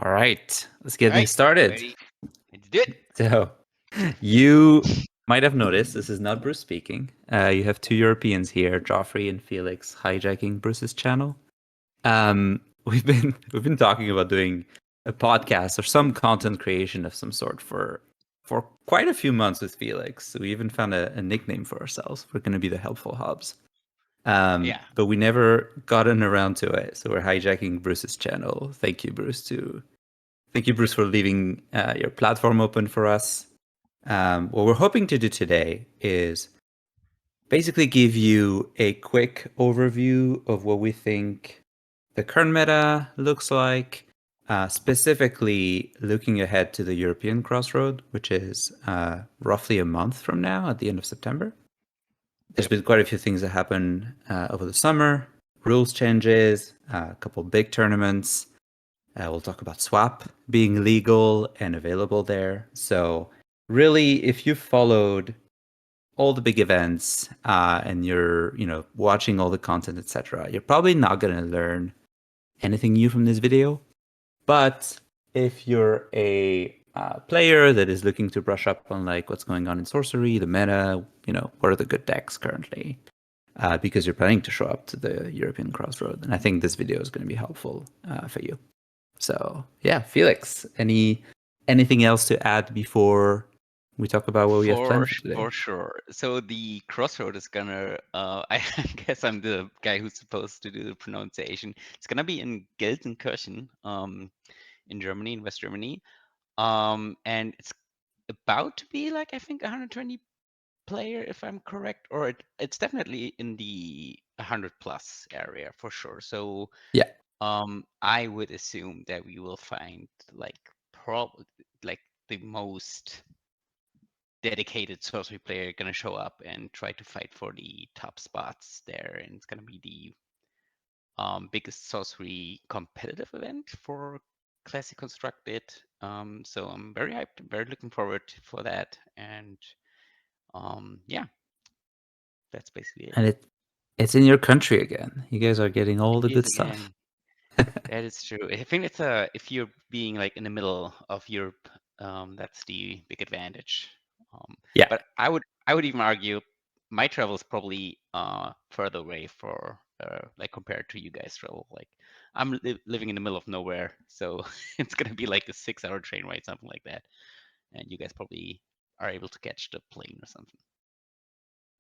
All right, let's get All right, things started. ready? Let's do it. So, you might have noticed this is not Bruce speaking. You have two Europeans here, Joffrey and Felix, hijacking Bruce's channel. We've been talking about doing a podcast or some content creation of some sort for quite a few months with Felix. So we even found a nickname for ourselves. We're going to be the helpful Hobs. Yeah, But we never gotten around to it. So we're hijacking Bruce's channel. Thank you, Bruce, for leaving your platform open for us. What we're hoping to do today is basically give you a quick overview of what we think the current meta looks like, specifically looking ahead to the European Crossroad, which is roughly a month from now at the end of September. There's yep. been quite a few things that happen over the summer, rules changes, a couple big tournaments. We'll talk about swap being legal and available there. So really, if you followed all the big events and you're watching all the content, etc., you're probably not going to learn anything new from this video. But if you're a player that is looking to brush up on like what's going on in Sorcery, the meta, what are the good decks currently, because you're planning to show up to the European Crossroad, and I think this video is going to be helpful for you. So yeah, Felix, anything else to add before we talk about what we have planned for today? For sure. So the crossroad is gonna. I guess I'm the guy who's supposed to do the pronunciation. It's gonna be in Gelsenkirchen, in Germany, in West Germany. And it's about to be like I think 120 player, if I'm correct, or it's definitely in the 100 plus area for sure. So Yeah, I would assume that we will find like probably like the most dedicated sorcery player gonna show up and try to fight for the top spots there, and it's gonna be the biggest sorcery competitive event for Classic Constructed. So I'm very hyped, very looking forward for that, and yeah, that's basically it. and it's in your country again. You guys are getting all It the is good stuff. again. That is true. I think it's if you're being like in the middle of Europe, that's the big advantage. Um, Yeah, but I would even argue my travel is probably further away for like compared to you guys travel. Like I'm living in the middle of nowhere, so it's gonna be like a 6 hour train ride, something like that. And you guys probably are able to catch the plane or something.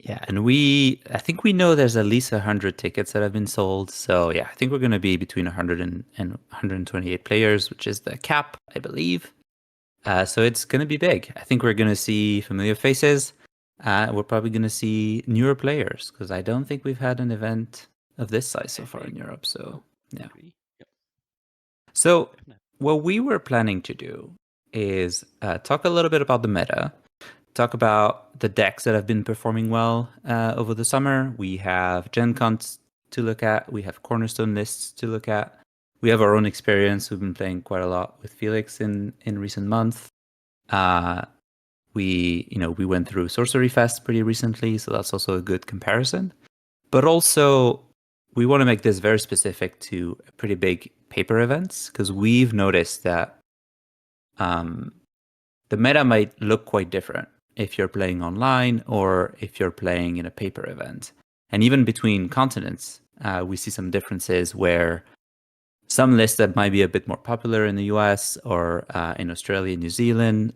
yeah, and I think we know there's at least 100 tickets that have been sold. So yeah, I think we're going to be between 100 and 128 players, which is the cap, I believe. So it's going to be big. I think we're going to see familiar faces. We're probably going to see newer players because I don't think we've had an event of this size so I far in agree. Europe. So Nope, I yeah. agree. Yep, So definitely. what we were planning to do is talk a little bit about the meta, talk about the decks that have been performing well over the summer. We have Gen Cons to look at. We have Cornerstone lists to look at. We have our own experience. We've been playing quite a lot with Felix in recent months. Uh, we went through Sorcery Fest pretty recently, so that's also a good comparison. But also, we want to make this very specific to pretty big paper events because we've noticed that um, the meta might look quite different if you're playing online or if you're playing in a paper event. And even between continents, we see some differences where some lists that might be a bit more popular in the US or in Australia and New Zealand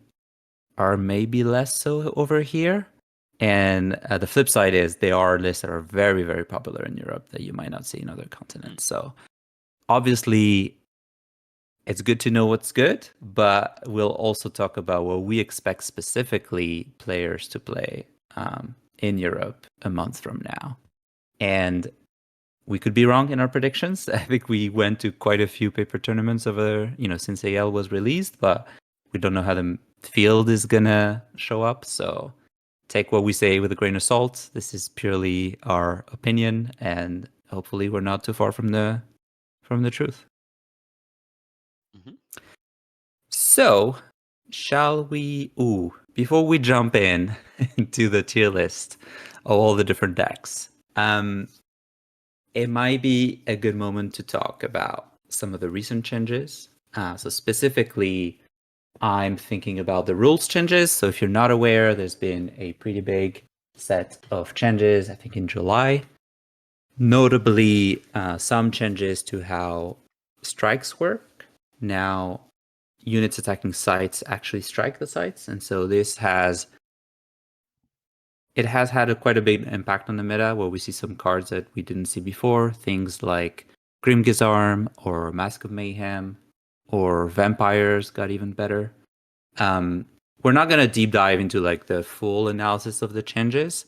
are maybe less so over here. And the flip side is they are lists that are very, very popular in Europe that you might not see in other Mm. continents. So obviously, it's good to know what's good, but we'll also talk about what we expect specifically players to play in Europe a month from now. And we could be wrong in our predictions. I think we went to quite a few paper tournaments over, since AL was released, but we don't know how the field is gonna show up. So take what we say with a grain of salt. This is purely our opinion, and hopefully we're not too far from the truth. Hmm. So, shall we? Ooh, before we jump in into the tier list of all the different decks, it might be a good moment to talk about some of the recent changes. So specifically, I'm thinking about the rules changes. So if you're not aware, there's been a pretty big set of changes, I think in July. Notably, some changes to how strikes work. Now, units attacking sites actually strike the sites, and so it has had quite a big impact on the meta, where we see some cards that we didn't see before, things like Grimgizarm or Mask of Mayhem or Vampires got even better. Um, we're not going to deep dive into like the full analysis of the changes.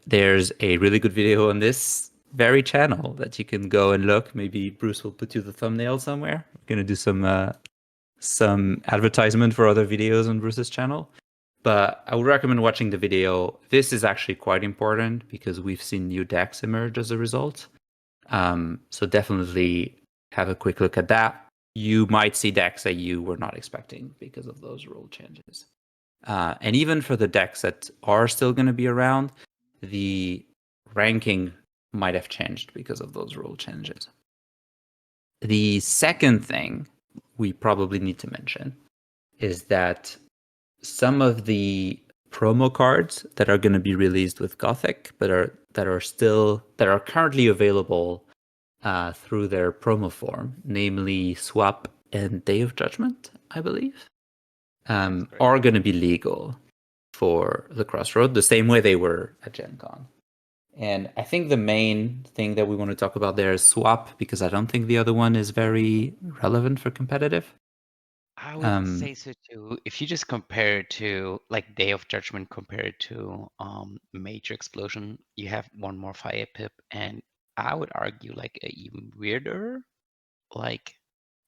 There's a really good video on this very channel that you can go and look. Maybe Bruce will put you the thumbnail somewhere. We're going to do some advertisement for other videos on Bruce's channel. But I would recommend watching the video. This is actually quite important because we've seen new decks emerge as a result. So definitely have a quick look at that. You might see decks that you were not expecting because of those rule changes. And even for the decks that are still going to be around, the ranking might have changed because of those rule changes. The second thing we probably need to mention is that some of the promo cards that are going to be released with Gothic, but that are currently available through their promo form, namely Swap and Day of Judgment, I believe, are going to be legal for the Crossroad the same way they were at Gen Con. And I think the main thing that we want to talk about there is Swap, because I don't think the other one is very relevant for competitive. I would say so too. If you just compare it to like Day of Judgment compared to Major Explosion, you have one more fire pip, and I would argue like a even weirder like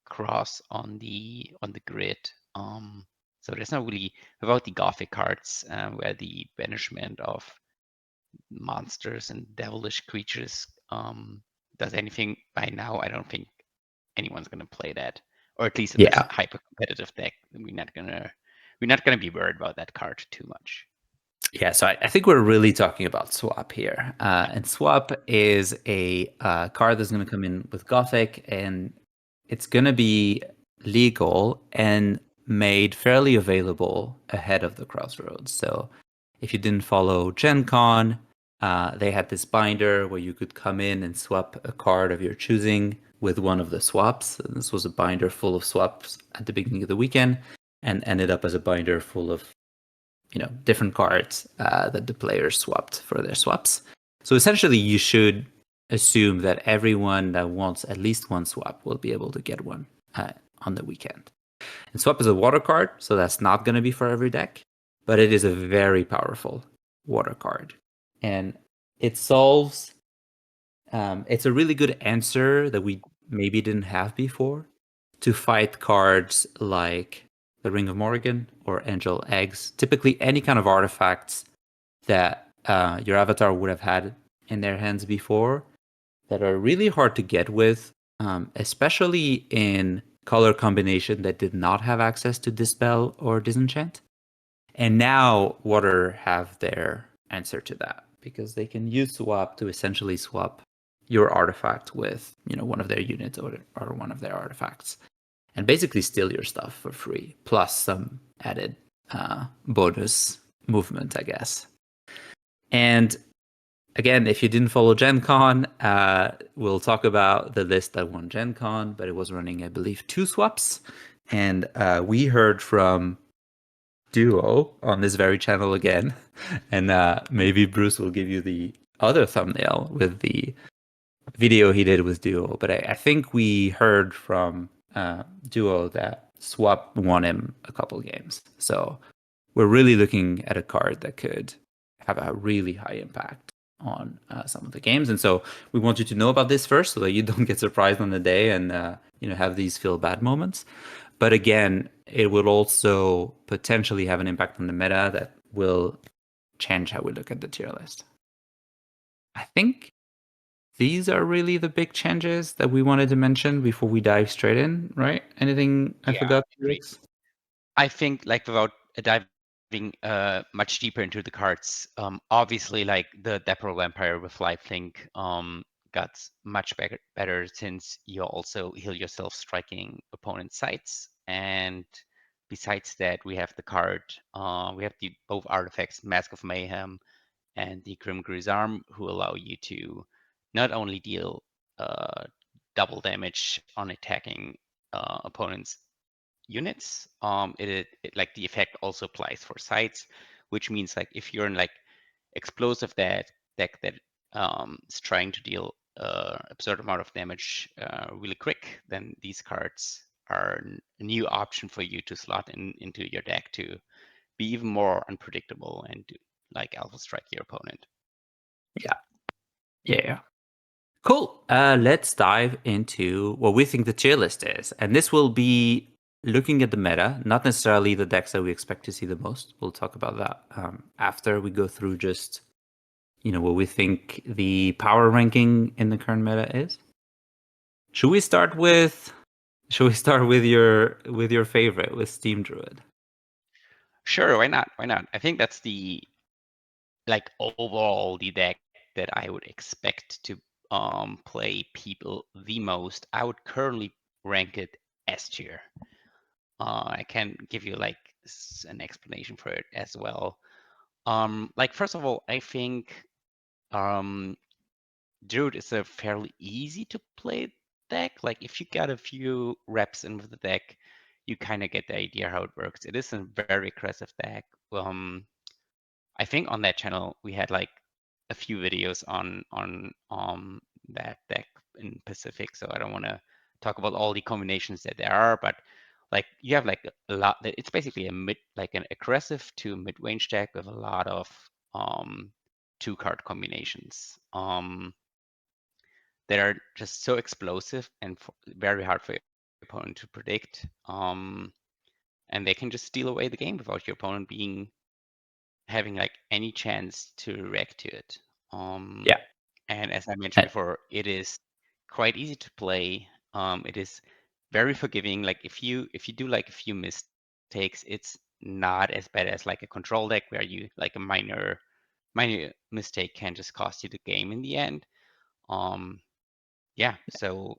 cross on the grid. So there's not really about the Gothic cards where the banishment of monsters and devilish creatures does anything by now. I don't think anyone's gonna play that, or at least in this Yeah, hyper competitive deck. We're not gonna be worried about that card too much. yeah. So I think we're really talking about Swap here, and Swap is a card that's going to come in with Gothic, and it's going to be legal and made fairly available ahead of the Crossroads. So if you didn't follow Gen Con, they had this binder where you could come in and swap a card of your choosing with one of the swaps. And this was a binder full of swaps at the beginning of the weekend, and ended up as a binder full of different cards that the players swapped for their swaps. So essentially, you should assume that everyone that wants at least one swap will be able to get one on the weekend. And swap is a water card, so that's not going to be for every deck, but it is a very powerful water card, and it solves. It's a really good answer that we maybe didn't have before to fight cards like the Ring of Morrigan or Angel Eggs. Typically, any kind of artifacts that your avatar would have had in their hands before that are really hard to get with, especially in color combination that did not have access to Dispel or Disenchant. And now Water have their answer to that because they can use Swap to essentially swap your artifact with one of their units or one of their artifacts, and basically steal your stuff for free, plus some added bonus movement, I guess. And again, if you didn't follow Gen Con, we'll talk about the list that won Gen Con, but it was running, I believe, 2 swaps. And we heard from Duo on this very channel again. And maybe Bruce will give you the other thumbnail with the video he did with Duo. But I think we heard from Duo that Swap won him a couple games. So we're really looking at a card that could have a really high impact on some of the games. And so we want you to know about this first so that you don't get surprised on the day and have these feel bad moments. But again, it will also potentially have an impact on the meta that will change how we look at the tier list. I think these are really the big changes that we wanted to mention before we dive straight in, right? Anything I forgot, Felix? I think like without diving much deeper into the cards, obviously like the Dapper Vampire with Lifelink got much better since you also heal yourself striking opponent sites. And besides that, we have the card, we have the both artifacts, Mask of Mayhem and the Grim Grisarm, who allow you to not only deal double damage on attacking opponents' units, like the effect also applies for sites, which means like if you're in like explosive deck that is trying to deal absurd amount of damage really quick, then these cards are a new option for you to slot into your deck to be even more unpredictable and to like alpha strike your opponent. Yeah. Yeah. Cool. Let's dive into what we think the tier list is. And this will be looking at the meta, not necessarily the decks that we expect to see the most. We'll talk about that after we go through just, what we think the power ranking in the current meta is. Should we start with your favorite, with Steam Druid? Sure, why not? Why not? I think that's the like overall the deck that I would expect to play people the most. I would currently rank it S tier. I can give you like an explanation for it as well. Like first of all, I think um, Druid is a fairly easy to play deck. Like if you got a few reps in with the deck, you kind of get the idea how it works. It is a very aggressive deck. I think on that channel we had like a few videos on that deck in Pacific, so I don't want to talk about all the combinations that there are, but like you have like a lot. It's basically an aggressive to mid-range deck with a lot of two-card combinations that are just so explosive and very hard for your opponent to predict. And they can just steal away the game without your opponent having like any chance to react to it. Yeah. And as I mentioned before, it is quite easy to play. It is very forgiving. Like if you do like a few mistakes, it's not as bad as like a control deck where you like a minor mistake can just cost you the game in the end. Yeah, so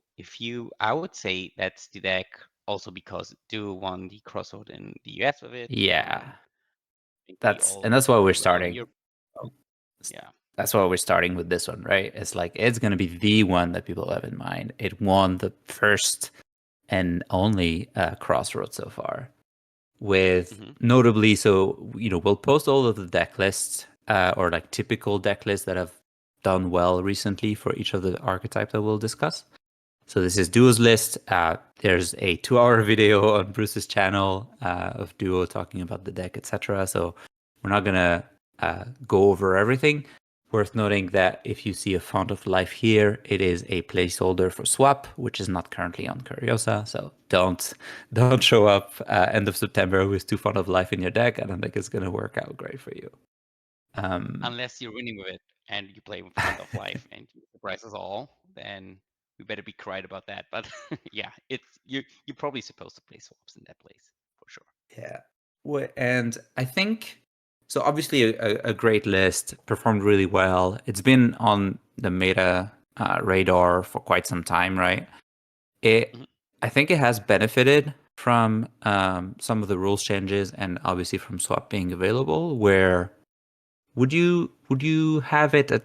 I would say that's the deck also because Duo won the crossover in the US with it. Yeah. I think we That's all and that's why we're well, starting. you're yeah. That's why we're starting with this one, right? It's like it's going to be the one that people have in mind. It won the first and only Crossroads so far, with Hmm. notably. So we'll post all of the deck lists or like typical deck lists that have done well recently for each of the archetypes that we'll discuss. So this is Duo's list. There's a 2-hour video on Bruce's channel of Duo talking about the deck, etc. So we're not gonna go over everything. Worth noting that if you see a Font of Life here, it is a placeholder for swap, which is not currently on Curiosa. So don't show up end of September with 2 Font of Life in your deck. I don't think it's gonna work out great for you. Unless you're winning with it and you play with Font of Life and you surprise us all, then we better be quiet about that. But yeah, it's you're probably supposed to play swaps in that place for sure. Yeah. And I think so. Obviously, a great list, performed really well. It's been on the meta radar for quite some time, right? It, Mhm. I think it has benefited from some of the rules changes and obviously from swap being available. Where would you have it at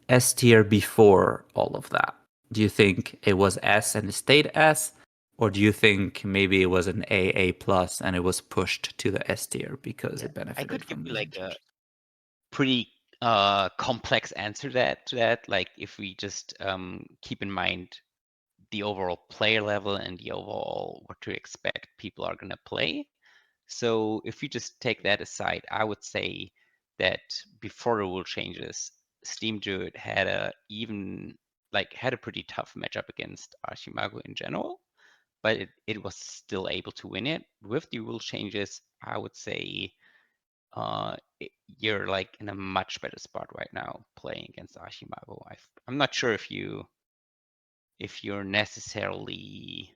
S tier before all of that? Do you think it was S and it stayed S, or do you think maybe it was an AA plus and it was pushed to the S tier because Yeah, it I benefited could give from you the like rule a changes? pretty complex answer to that. Like if we just keep in mind the overall player level and the overall what to expect people are gonna play. So if you just take that aside, I would say that before the rule changes, Steam Druid had a pretty tough matchup against Archimago in general, but it was still able to win it. With the rule changes, I would say you're like in a much better spot right now playing against Archimago. I'm not sure if you're necessarily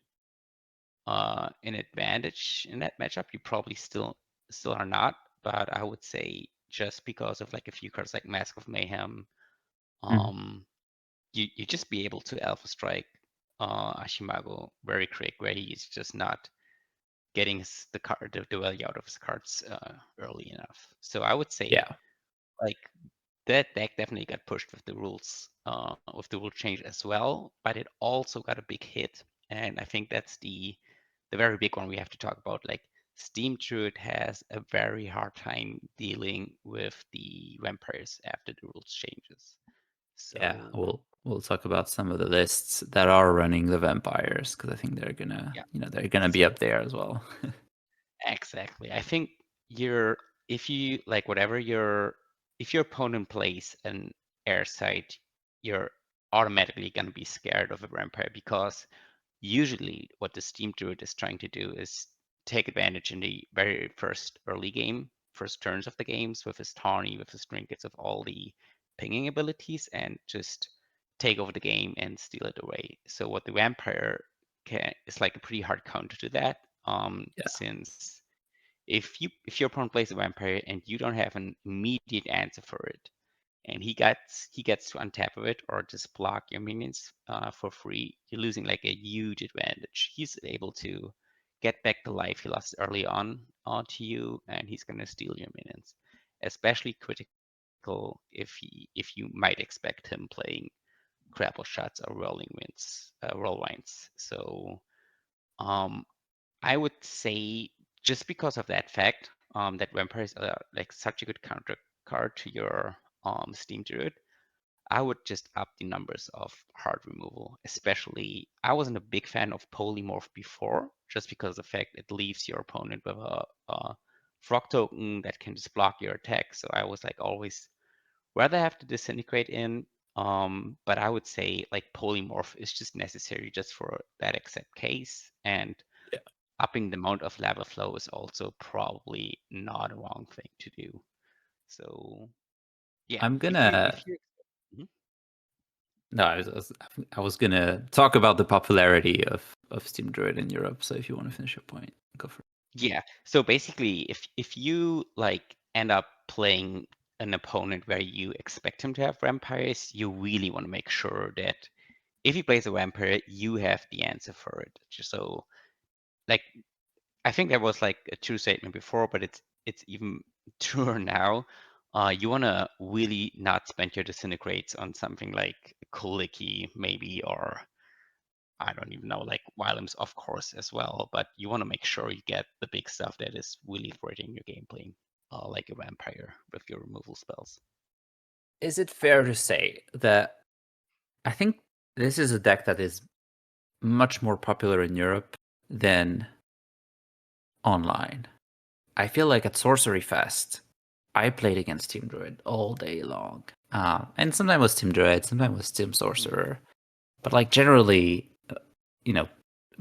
an advantage in that matchup. You probably still are not, but I would say just because of like a few cards like Mask of Mayhem, Mm. um, you just be able to Alpha Strike Ashimago very quick, where he's just not getting the value out of his cards early enough. So I would say Yeah. like that deck definitely got pushed with the rule change as well, but it also got a big hit, and I think that's the very big one we have to talk about. Like Steam Druid has a very hard time dealing with the vampires after the rules changes. Yeah, So we'll talk about some of the lists that are running the vampires because I think they're gonna, yeah, they're gonna be so up there as well. exactly. I think you're if you like whatever your if your opponent plays an air site, you're automatically gonna be scared of a vampire because usually what the Steam Druid is trying to do is take advantage in the very first early game, first turns of the games with his tawny, with his trinkets, of all the pinging abilities, and just take over the game and steal it away. So what the vampire can is like a pretty hard counter to that, Yeah, since if your opponent plays a vampire and you don't have an immediate answer for it, and he gets to untap of it or just block your minions for free, you're losing like a huge advantage. He's able to get back the life he lost early on to you, and he's gonna steal your minions. Especially critical if you might expect him playing grapple shots or roll wines. So um, I would say just because of that fact, that vampires are like such a good counter card to your Steam Druid, I would just up the numbers of hard removal. Especially, I wasn't a big fan of polymorph before, just because of the fact it leaves your opponent with a frog token that can just block your attack. So I was like always rather have to disintegrate in. But I would say like polymorph is just necessary just for that exact case, and yeah. upping the amount of lava flow is also probably not a wrong thing to do. So yeah, I'm if you gonna. if you Mhm. No, I was gonna talk about the popularity of Steam Druid in Europe. So if you want to finish your point, go for it. Yeah. So basically, if you like end up playing an opponent where you expect him to have vampires, you really want to make sure that if he plays a vampire, you have the answer for it. So like I think that was like a true statement before, but it's even truer now. You want to really not spend your disintegrates on something like Koliki maybe, or I don't even know, like Wylam's of course as well. But you want to make sure you get the big stuff that is really threatening your gameplay, like a vampire with your removal spells. Is it fair to say that I think this is a deck that is much more popular in Europe than online? I feel like at Sorcery Fest, I played against Team Druid all day long. And sometimes it was Team Druid, sometimes it was Team Mhm. Sorcerer. But like generally, you know,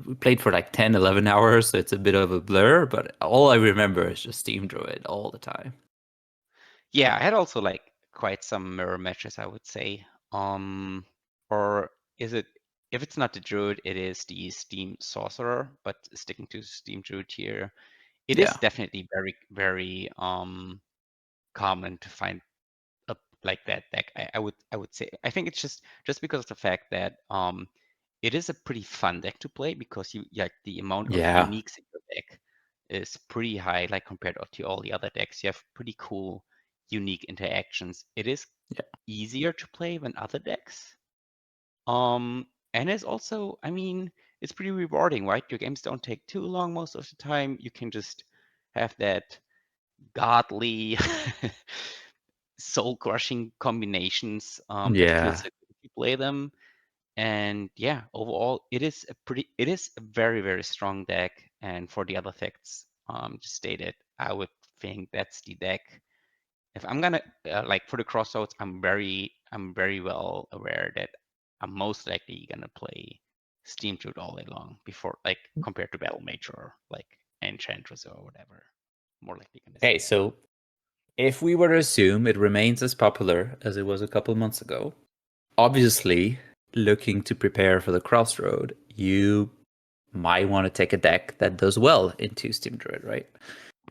we played for like 10, 11 hours, so it's a bit of a blur, but all I remember is just Team Druid all the time. Yeah, I had also like quite some mirror matches, I would say. Or is it if it's not the Druid, it is the Steam Sorcerer, but sticking to Steam Druid here, it is Yeah. definitely very, very common to find a like that deck. I would say I think it's just because of the fact that it is a pretty fun deck to play because you like the amount of Yeah. uniques in your deck is pretty high, like compared to all the other decks. You have pretty cool unique interactions. It is Yeah. easier to play than other decks. Um, and it's also, I mean, it's pretty rewarding, right? Your games don't take too long most of the time. You can just have that godly soul crushing combinations that feel Yeah. so good if you play them. And yeah, overall, it is a very, very strong deck. And for the other effects just stated, I would think that's the deck. If I'm gonna like for the crossroads, I'm very well aware that I'm most likely gonna play Steam Druid all day long before like compared to Battle Mage or like Enchantress or whatever. More likely gonna Okay, say that. so if we were to assume it remains as popular as it was a couple months ago, obviously looking to prepare for the crossroad, you might want to take a deck that does well into Steam Druid, right?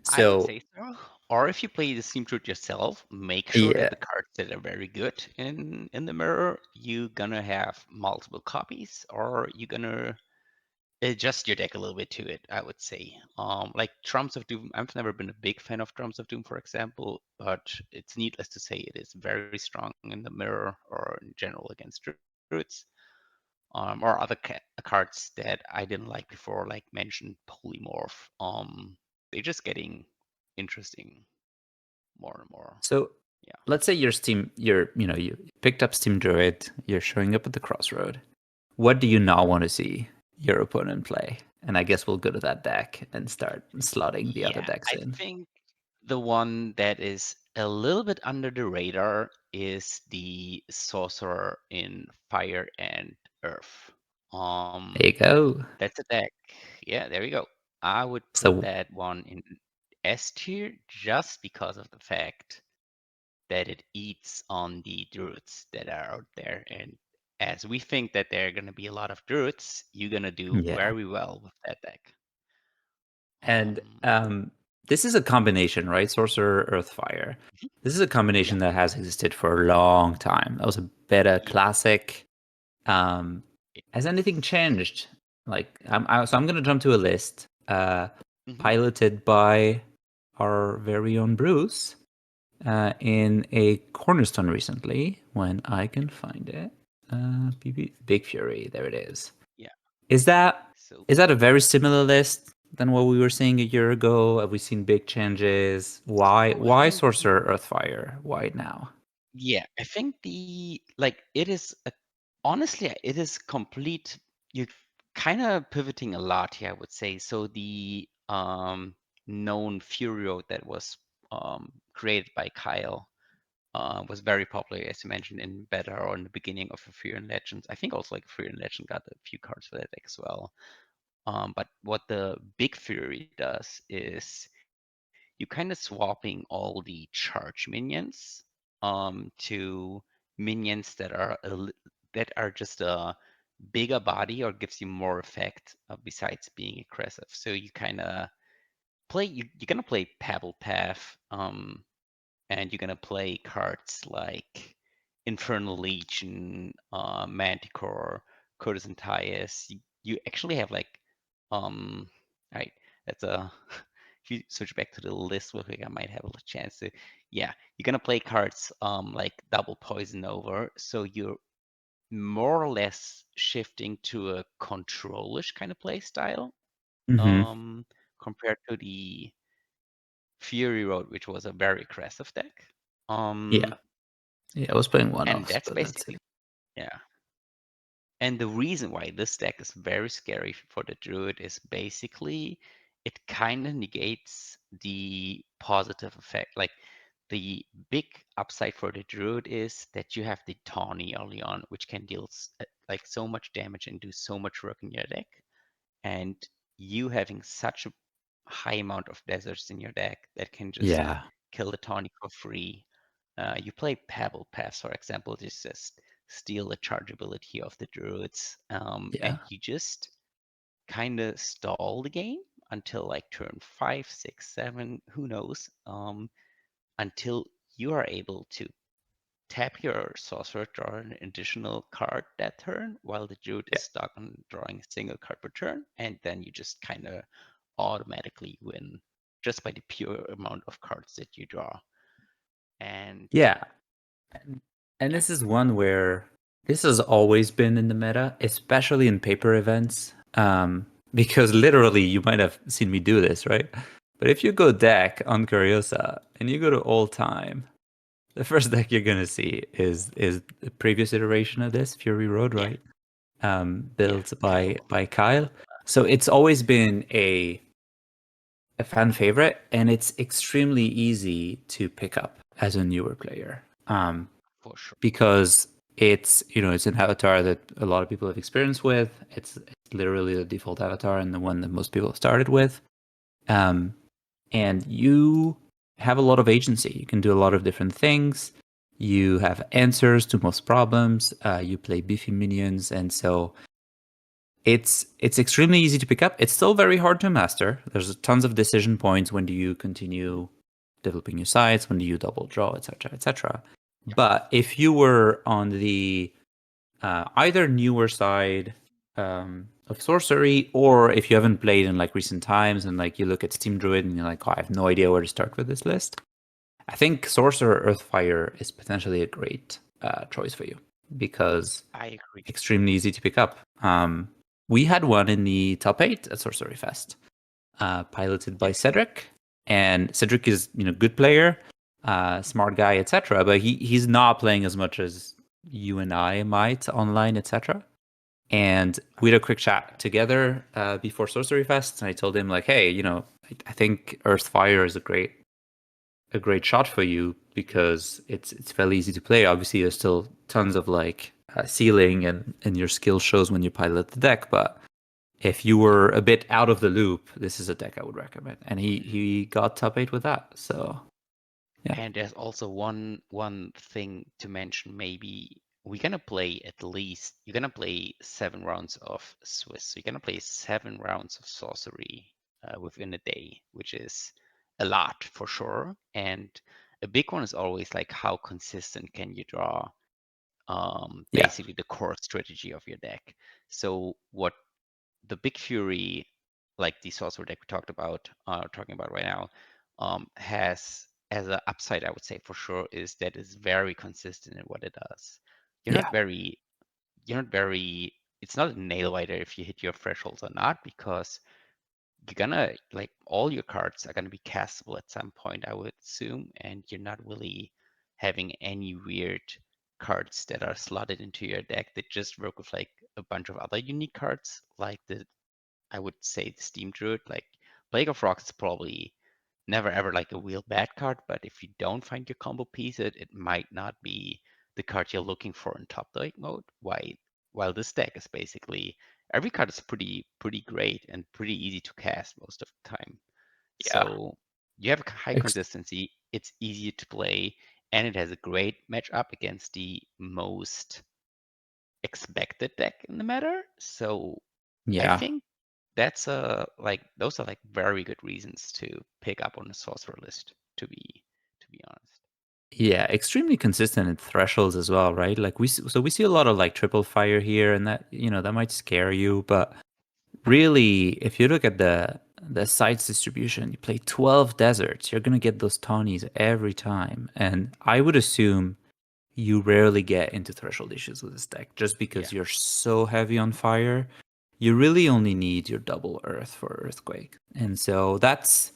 I would So say so. Or if you play the Steam Druid yourself, make sure Yeah. that the cards that are very good in the mirror, you're gonna have multiple copies, or you're gonna adjust your deck a little bit to it, I would say. Like Drums of Doom, I've never been a big fan of Drums of Doom, for example, but it's needless to say it is very strong in the mirror or in general against druids. Or other cards that I didn't like before, like mentioned Polymorph. They're just getting interesting more and more. So Yeah. let's say you picked up Steam Druid, you're showing up at the crossroad. What do you not want to see your opponent play? And I guess we'll go to that deck and start slotting the other Yeah, decks I in. think the one that is a little bit under the radar is the Sorcerer in Fire and Earth. Um, There you go. that's a deck. Yeah, there we go. I would put So that one in S tier just because of the fact that it eats on the druids that are out there. And as we think that there are going to be a lot of druids, you're going to do yeah. very well with that deck. And Um, this is a combination, right? Sorcerer, Earth, Fire. mhm. This is a Yeah, combination that has existed for a long time. That was a beta yeah. classic. Um, has anything changed? Like, so I'm going to jump to a list Mhm. piloted by our very own Bruce in a cornerstone recently when I can find it. Big Fury, there it is. Yeah. Is that So, is that a very similar list than what we were seeing a year ago? Have we seen big changes? so I Why think Sorcerer Earthfire? Why now? yeah, I think the like it is a, honestly it is complete. You're kind of pivoting a lot here, I would say. So the known Furio that was created by Kyle was very popular, as you mentioned, in beta or in the beginning of Fury and Legends. I think also like Fury and Legend got a few cards for that deck as well. But what the big Fury does is you kind of swapping all the charge minions to minions that are that are just a bigger body or gives you more effect besides being aggressive. So you kind of play you're gonna play Pebble Path, and you're gonna play cards like Infernal Legion, Manticore, Courtesan Tyus. You actually have like, right, that's a. If you switch back to the list, real quick, I might have a chance to. Yeah, you're gonna play cards like Double Poison Over, so you're more or less shifting to a controlish kind of play style, Mm-hmm. compared to the Fury Road, which was a very aggressive deck. Yeah. Um, Yeah, I was playing and one-offs, that's but that's basically, it. yeah. And the reason why this deck is very scary for the Druid is basically it kind of negates the positive effect. Like the big upside for the Druid is that you have the Tawny early on, which can deal like so much damage and do so much work in your deck. And you having such a high amount of deserts in your deck that can just Yeah. kill the tonic for free. You play Pebble Pass, for example, just steal the chargeability of the druids, Yeah. and you just kind of stall the game until like turn 5, 6, 7, who knows, until you are able to tap your sorcerer, draw an additional card that turn, while the druid is Yeah. stuck on drawing a single card per turn, and then you just kind of automatically win just by the pure amount of cards that you draw. And Yeah. And, and yeah, this is one where this has always been in the meta, especially in paper events. Because literally you might have seen me do this, right? But if you go deck on Curiosa and you go to all time, the first deck you're gonna see is the previous iteration of this, Fury Road, yeah, right? yeah, Built by Pebble. Kyle. So it's always been a fan favorite, and it's extremely easy to pick up as a newer player. For sure. Because it's an avatar that a lot of people have experience with. It's literally the default avatar and the one that most people started with. Um, and you have a lot of agency. You can do a lot of different things. You have answers to most problems. You play beefy minions, and so it's extremely easy to pick up. It's still very hard to master. There's tons of decision points. When do you continue developing your sites, when do you double draw, etc., etc. But if you were on the either newer side of sorcery, or if you haven't played in like recent times and like you look at Steam Druid and you're like, oh, I have no idea where to start with this list, I think Sorcerer Earthfire is potentially a great choice for you because I agree. extremely easy to pick up. We had one in the top 8 at Sorcery Fest, piloted by Yeah. Cedric, and Cedric is good player, smart guy, etc. But he's not playing as much as you and I might online, etc. And we had a quick chat together before Sorcery Fest, and I told him like, hey, I think Earthfire is a great shot for you because it's fairly easy to play. Obviously, there's still tons of like ceiling and your skill shows when you pilot the deck, but if you were a bit out of the loop, this is a deck I would recommend. And he got top 8 with that. So yeah, And there's also one thing to mention. Maybe we're gonna play at least you're gonna play 7 rounds of Swiss. So you're gonna play 7 rounds of sorcery within a day, which is a lot for sure. And a big one is always like how consistent can you draw yeah, basically the core strategy of your deck. So what the Big Fury, like the sorcerer deck we talking about right now, has as an upside, I would say for sure, is that it's very consistent in what it does. You're not yeah, very, you're not very. It's not a nail biter if you hit your thresholds or not, because you're gonna like all your cards are gonna be castable at some point, I would assume, and you're not really having any weird cards that are slotted into your deck that just work with like a bunch of other unique cards, like the I would say the Steam Druid. Like Plague of Rocks is probably never ever like a real bad card, but if you don't find your combo piece, it might not be the card you're looking for in top deck mode. While this deck is basically every card is pretty great and pretty easy to cast most of the time. yeah. So you have a high Ex- consistency, it's easy to play, and it has a great matchup against the most expected deck in the meta. So I yeah. think that's like those are like very good reasons to pick up on the sorcerer list, to be honest. Yeah, extremely consistent in thresholds as well, right? Like we see a lot of like triple fire here, and that that might scare you, but really, if you look at the sites distribution, you play 12 deserts, you're gonna get those tawnies every time, and I would assume you rarely get into threshold issues with this deck just Yeah. because you're so heavy on fire. You really only need your double earth for earthquake. And so that's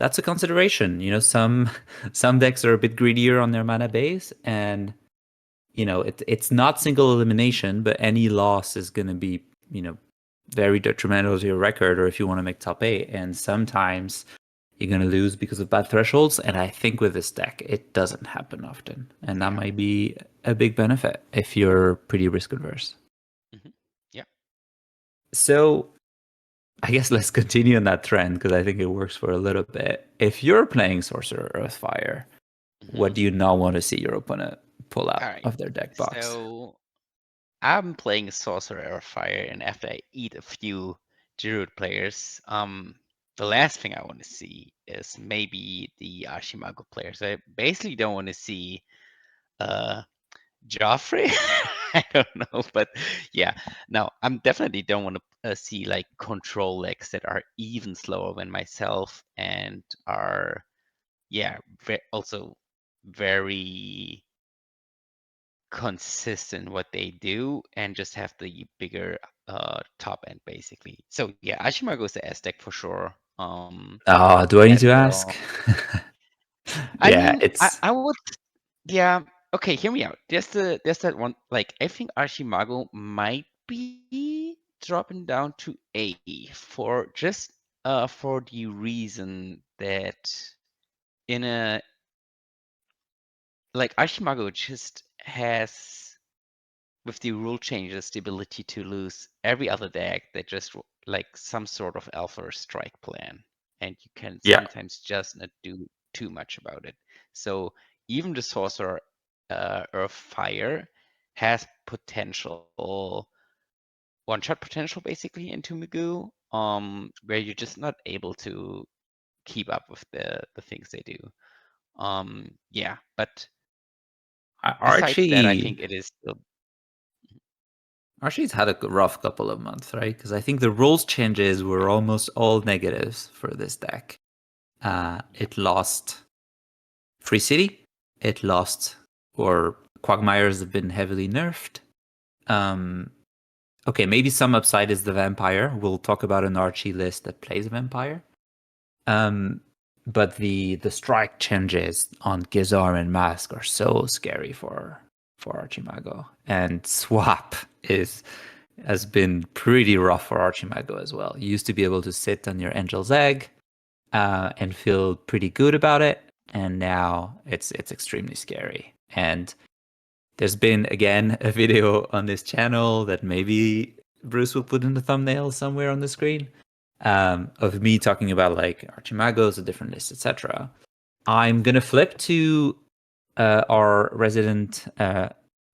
a consideration. Some some decks are a bit greedier on their mana base, and it's not single elimination, but any loss is going to be, very detrimental to your record or if you want to make top 8. And sometimes you're going to lose because of bad thresholds. And I think with this deck, it doesn't happen often. And that Yeah. might be a big benefit if you're pretty risk adverse. Hmm. Yeah. So I guess let's continue on that trend because I think it works for a little bit. If you're playing Sorcerer Earthfire, Hmm. what do you not want to see your opponent pull All out right. of their deck box? So I'm playing Sorcerer Fire, and after I eat a few Druid players, the last thing I want to see is maybe the Ashimago players. I basically don't want to see uh Joffrey. I don't know, but yeah, no, I'm definitely don't want to see like control decks that are even slower than myself and are yeah also very consistent what they do and just have the bigger top end basically. So yeah, Ashimago is the S deck for sure. Oh, do I need As to well. ask? I Yeah, mean, it's I would yeah. Okay, hear me out. There's that one like I think Ashimago might be dropping down to A for the reason that in a like Ashimago just has with the rule changes the ability to lose every other deck that just like some sort of alpha or strike plan, and you can yeah, sometimes just not do too much about it. So even the sorcerer Earth Fire has potential one shot potential basically into Magoo, where you're just not able to keep up with the things they do. Yeah, but besides that, I Archie think it is still. Archie's had a rough couple of months, right? Because I think the rules changes were almost all negatives for this deck. Yeah, It lost Free City. It lost, or Quagmires have been heavily nerfed. Um, okay, maybe some upside is the Vampire. We'll talk about an Archie list that plays Vampire. Um, but the strike changes on Gizar and Mask are so scary for Archimago, and Swap is has been pretty rough for Archimago as well. You used to be able to sit on your Angel's Egg and feel pretty good about it, and now it's extremely scary. And there's been again a video on this channel that maybe Bruce will put in the thumbnail somewhere on the screen of me talking about like Archimagos, a different list, etc. I'm gonna flip to our resident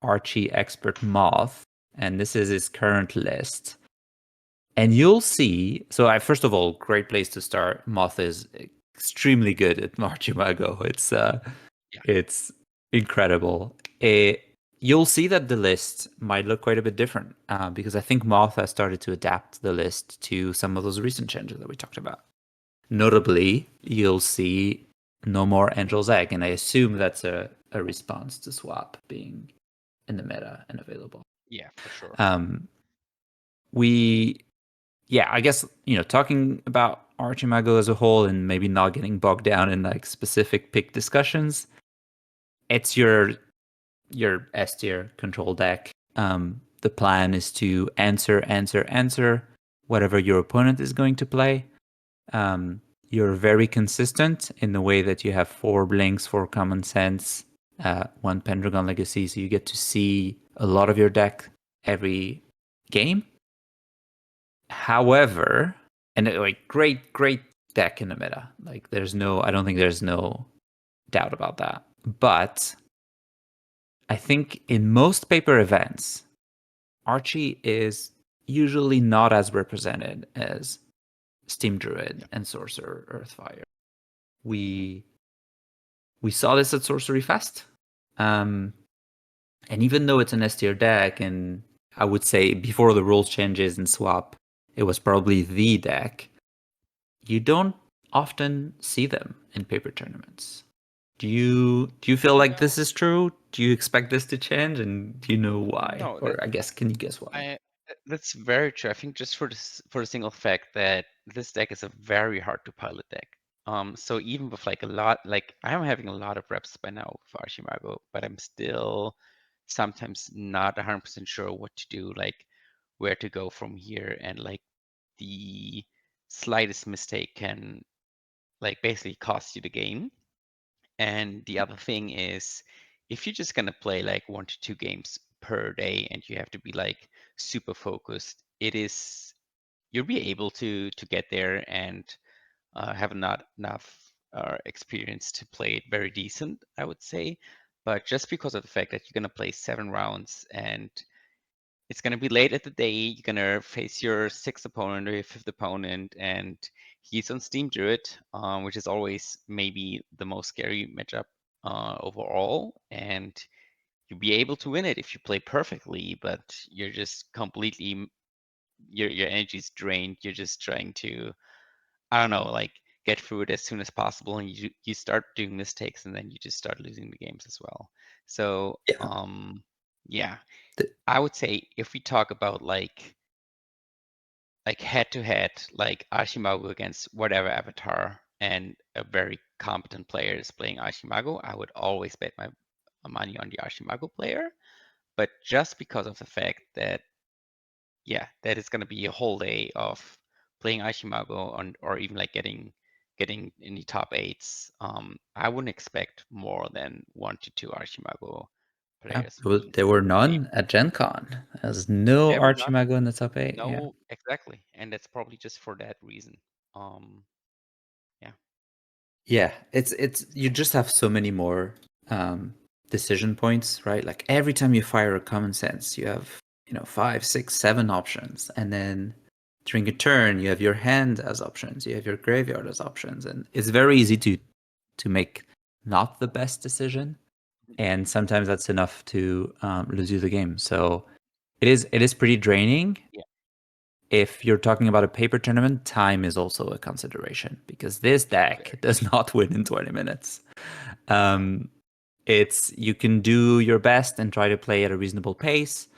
Archie expert Moth, and this is his current list. And you'll see. So, first of all, great place to start. Moth is extremely good at Archimago. yeah, It's incredible. You'll see that the list might look quite a bit different because I think Moth has started to adapt the list to some of those recent changes that we talked about. Notably, you'll see no more Angel's Egg, and I assume that's a response to Swap being in the meta and available. yeah, for sure. Um, we, yeah, I guess, talking about Archimago as a whole and maybe not getting bogged down in like specific pick discussions, it's your S tier control deck. The plan is to answer whatever your opponent is going to play. Um, you're very consistent in the way that you have 4 blinks, 4 common sense, 1 Pendragon Legacy, so you get to see a lot of your deck every game. However, and like great deck in the meta. Like I don't think there's no doubt about that. But I think in most paper events, Archie is usually not as represented as Steam Druid Yeah, and Sorcerer Earthfire. We we saw this at Sorcery Fest. Um, and even though it's an S tier deck, and I would say before the rules changes and swap, it was probably the deck, you don't often see them in paper tournaments. Do you feel like no, this is true? Do you expect this to change, and do you know why? no, Or I guess, can you guess why? I that's very true. I think just for the single fact that this deck is a very hard to pilot deck. So even with like a lot, like I'm having a lot of reps by now for Archimago, but I'm still sometimes not 100% sure what to do, like where to go from here, and like the slightest mistake can like basically cost you the game. And the other thing is, if you're just gonna play like 1 to 2 games per day and you have to be like super focused, you'll be able to get there and have not enough experience to play it very decent, I would say. But just because of the fact that you're gonna play 7 rounds and it's gonna be late at the day, you're gonna face your 6th opponent or your 5th opponent, and he's on Steam Druid, which is always maybe the most scary matchup overall. And you'll be able to win it if you play perfectly, but you're just completely your energy's drained. You're just trying to, I don't know, like get through it as soon as possible, and you start doing mistakes, and then you just start losing the games as well. So Yeah. yeah, Th- I would say if we talk about like head to head, like Ashimago against whatever avatar, and a very competent player is playing Ashimago, I would always bet my money on the Ashimago player. But just because of the fact that, yeah, that is going to be a whole day of playing Ashimago on, or even like getting in the top eights, I wouldn't expect more than 1 to 2 Ashimago Yeah, players winning there were the game. none at Gen Con. There's no There were not. Archimago in the top 8. Yeah. No, exactly, and that's probably just for that reason. Um, yeah, Yeah, it's you just have so many more decision points, right? Like every time you fire a common sense, you have, 5, 6, 7 options. And then during a turn, you have your hand as options, you have your graveyard as options, and it's very easy to make not the best decision, and sometimes that's enough to lose you the game. So it is pretty draining. Yeah, If you're talking about a paper tournament, time is also a consideration because this deck very. does not win in 20 minutes. Um, it's you can do your best and try to play at a reasonable pace,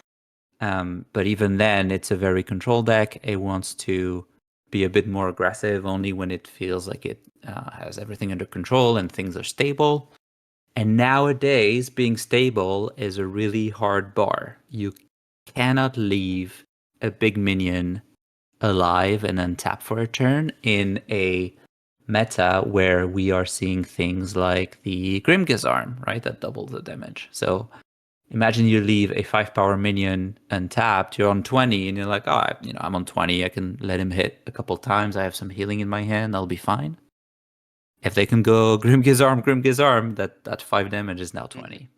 but even then, it's a very controlled deck. It wants to be a bit more aggressive only when it feels like it has everything under control and things are stable. And nowadays, being stable is a really hard bar. You cannot leave a big minion alive and untap for a turn in a meta where we are seeing things like the Grimgiz's Arm, right? That doubles the damage. So imagine you leave a 5 power minion untapped, you're on 20, and you're like, oh, I'm on 20. I can let him hit a couple times. I have some healing in my hand. I'll be fine. If they can go Grimgiz's Arm, that 5 damage is now Mhm. 20.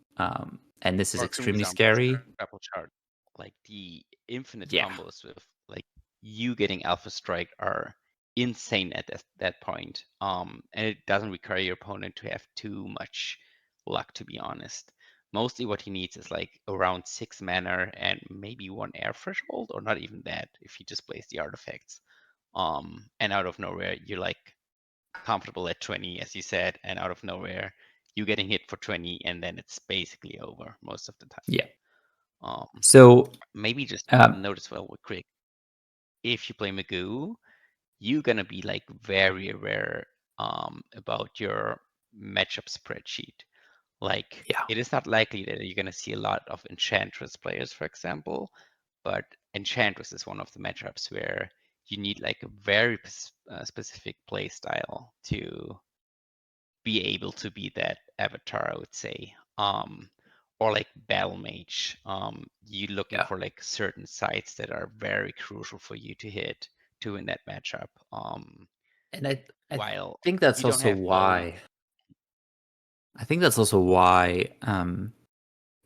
And this is Or extremely Grimgizarm plus scary. Grapple Chart. Like the infinite Yeah. combos with like you getting Alpha Strike are insane at that point. And it doesn't require your opponent to have too much luck, to be honest. Mostly what he needs is like around 6 mana and maybe 1 air threshold, or not even that if he just plays the artifacts. And out of nowhere, you're like comfortable at 20, as you said, and out of nowhere, you getting hit for 20, and then it's basically over most of the time. Yeah. Um, So, maybe just um, notice well with quick. If you play Magoo, you're gonna be like very aware about your matchup spreadsheet. Like yeah. it is not likely that you're gonna see a lot of Enchantress players, for example, but Enchantress is one of the matchups where you need like a very specific play style to be able to be that avatar, I would say. Or like Battle Mage. You looking Yeah. for like certain sites that are very crucial for you to hit to win that matchup. And I While think that's you don't also have really, why I think that's also why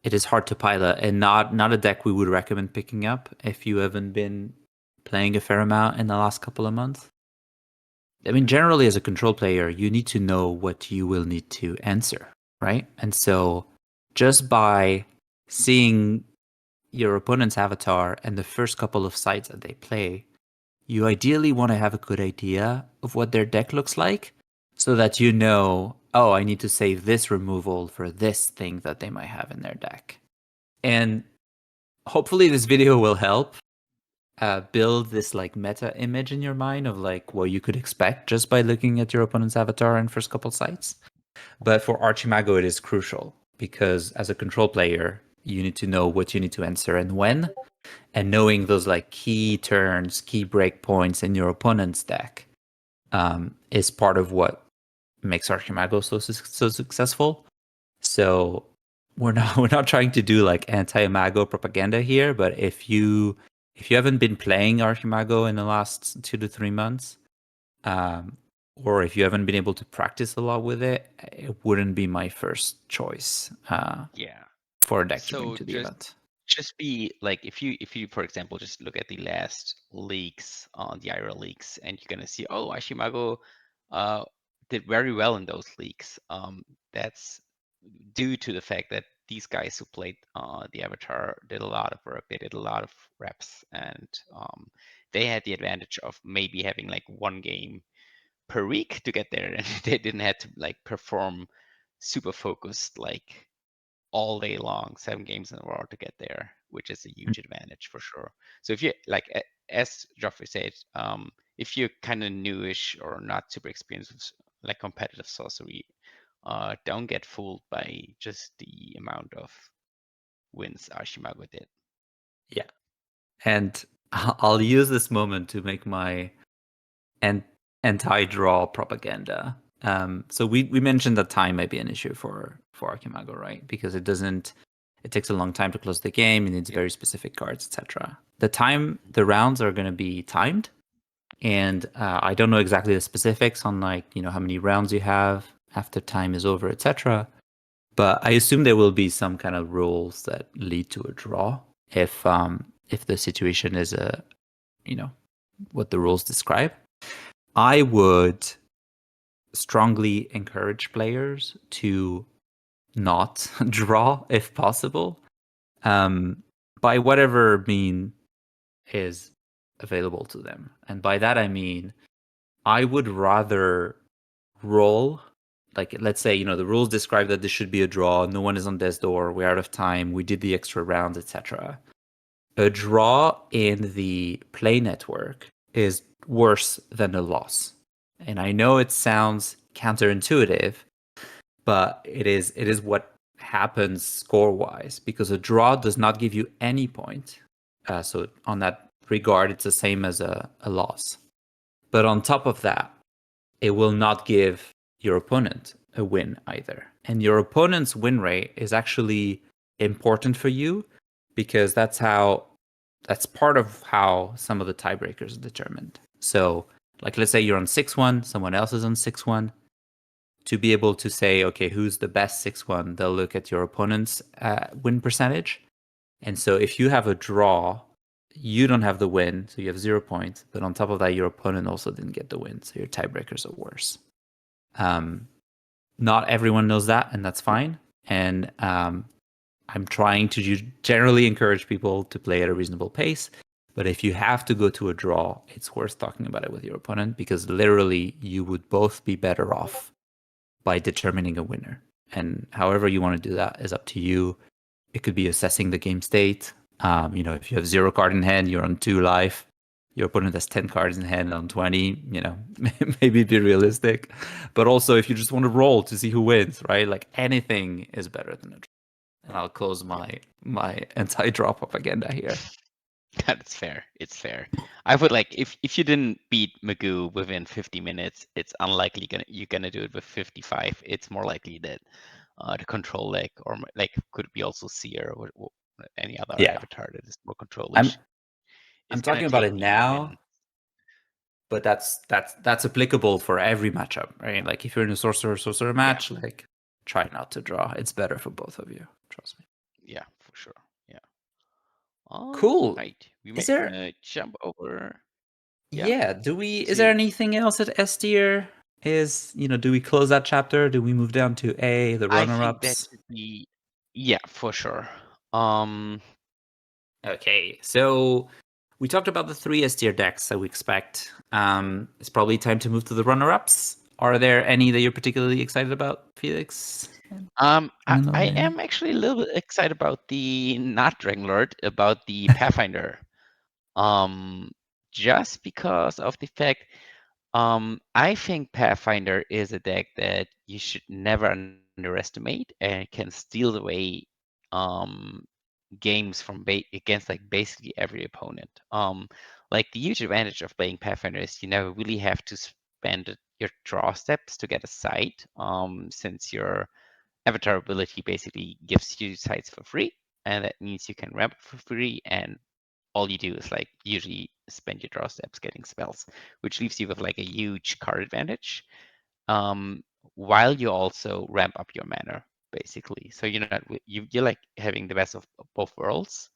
it is hard to pilot and not a deck we would recommend picking up if you haven't been playing a fair amount in the last couple of months. I mean, generally as a control player, you need to know what you will need to answer, right? And so just by seeing your opponent's avatar and the first couple of sites that they play, you ideally want to have a good idea of what their deck looks like so that you know, oh, I need to save this removal for this thing that they might have in their deck. And hopefully this video will help build this like meta image in your mind of like what you could expect just by looking at your opponent's avatar and first couple sites. But for Archimago, it is crucial because as a control player, you need to know what you need to answer and when, and knowing those like key turns, key break points in your opponent's deck is part of what makes Archimago so successful. So we're not trying to do like anti-Imago propaganda here, but if you haven't been playing Archimago in the last 2 to 3 months, um, or if you haven't been able to practice a lot with it, it wouldn't be my first choice yeah. for a deck to bring So to the just event. just be like if you for example just look at the last leaks on the IRL leaks and you're gonna see, oh, Ashimago uh did very well in those leaks. That's due to the fact that these guys who played the avatar did a lot of work, they did a lot of reps, and they had the advantage of maybe having like 1 game per week to get there, and they didn't have to like perform super focused like all day long, 7 games in a row to get there, which is a huge advantage for sure. So if you like, as Geoffrey said, if you're kind of newish or not super experienced with like competitive sorcery, don't get fooled by just the amount of wins Ashimago did. Yeah. And I'll use this moment to make my and anti-draw propaganda. So we mentioned that time may be an issue for Archimago, right? Because it takes a long time to close the game. It needs Yep. very specific cards, etc. The rounds are going to be timed, and I don't know exactly the specifics on like how many rounds you have after time is over, etc. But I assume there will be some kind of rules that lead to a draw if the situation is you know what the rules describe. I would strongly encourage players to not draw if possible, um, by whatever mean is available to them. And by that I mean I would rather roll, like, let's say, the rules describe that this should be a draw, no one is on death's door, we're out of time, we did the extra rounds, etc. A draw in the play network is worse than a loss. And I know it sounds counterintuitive, but it is what happens score wise, because a draw does not give you any point. So on that regard, it's the same as a loss. But on top of that, it will not give your opponent a win either. And your opponent's win rate is actually important for you, because that's part of how some of the tiebreakers are determined. So, like, let's say you're on 6-1, someone else is on 6-1. To be able to say, okay, who's the best 6-1, they'll look at your opponent's win percentage. And so if you have a draw, you don't have the win, so you have 0 points. But on top of that, your opponent also didn't get the win, so your tiebreakers are worse. Not everyone knows that, and that's fine. And I'm trying to generally encourage people to play at a reasonable pace. But if you have to go to a draw, it's worth talking about it with your opponent, because literally you would both be better off by determining a winner. And however you want to do that is up to you. It could be assessing the game state. If you have 0 card in hand, you're on 2 life. Your opponent has 10 cards in hand on 20, maybe be realistic. But also, if you just want to roll to see who wins, right? Like, anything is better than a draw. And I'll close my anti-draw propaganda here. That's fair. It's fair. I would like, if you didn't beat Magoo within 50 minutes, it's unlikely you're gonna do it with 55. It's more likely that the control leg, or like, could be also Seer or any other Yeah. avatar that is more I'm controlish, I'm is gonna talking about take it the now, win. but that's applicable for every matchup, right? Like, if you're in a sorcerer Yeah, match, like, try not to draw. It's better for both of you. Trust me. yeah, for sure. Yeah. All Cool. right, we Is may there wanna jump over. Yeah. Yeah, is there To anything else at S tier? Do we close that chapter? Do we move down to A, the I think that runner-ups? should be, yeah, for sure. Um, Okay, so we talked about the 3 S tier decks that we expect. It's probably time to move to the runner-ups. Are there any that you're particularly excited about, Felix? I am actually a little bit excited about the not Dragonlord, about the Pathfinder. Um, just because of the fact, I think Pathfinder is a deck that you should never underestimate, and it can steal away um games from against like basically every opponent. Like, the huge advantage of playing Pathfinder is you never really have to spend your draw steps to get a site, since your avatar ability basically gives you sites for free, and that means you can ramp for free, and all you do is like usually spend your draw steps getting spells, which leaves you with like a huge card advantage, um, while you also ramp up your mana basically. So you're not you're like having the best of both worlds.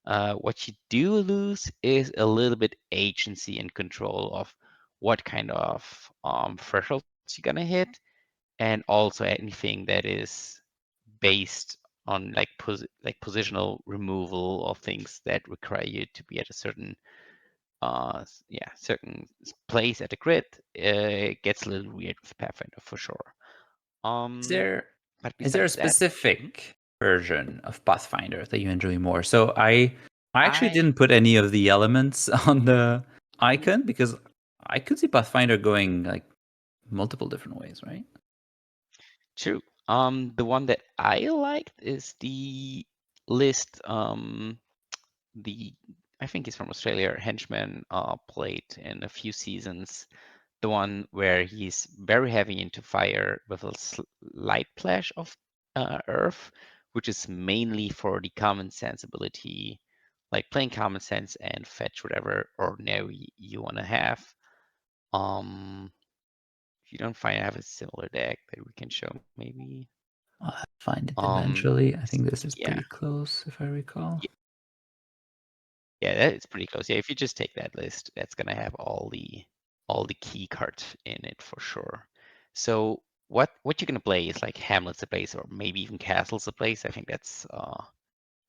What you do lose is a little bit agency and control of what kind of thresholds you're gonna hit, and also anything that is based on like positional removal of things that require you to be at a certain certain place at the grid. It gets a little weird with Pathfinder for sure. Is Um, there but is there a besides that, specific version of Pathfinder that you enjoy more? So I actually I didn't put any of the elements on the icon, because I could see Pathfinder going like multiple different ways, right? true. The one that I liked is the list. The I think he's from Australia. Henchman played in a few seasons. The one where he's very heavy into fire with a slight splash of earth, which is mainly for the common sense ability, like playing common sense and fetch whatever ordinary you want to have. Um, if you don't find I have a similar deck that we can show, maybe. I'll find it Um, eventually. I think this is yeah, pretty close, if I recall. yeah, that is pretty close. Yeah, if you just take that list, that's gonna have all the key cards in it for sure. So what you're gonna play is like Hamlet's a place, or maybe even Castle's a place. I think that's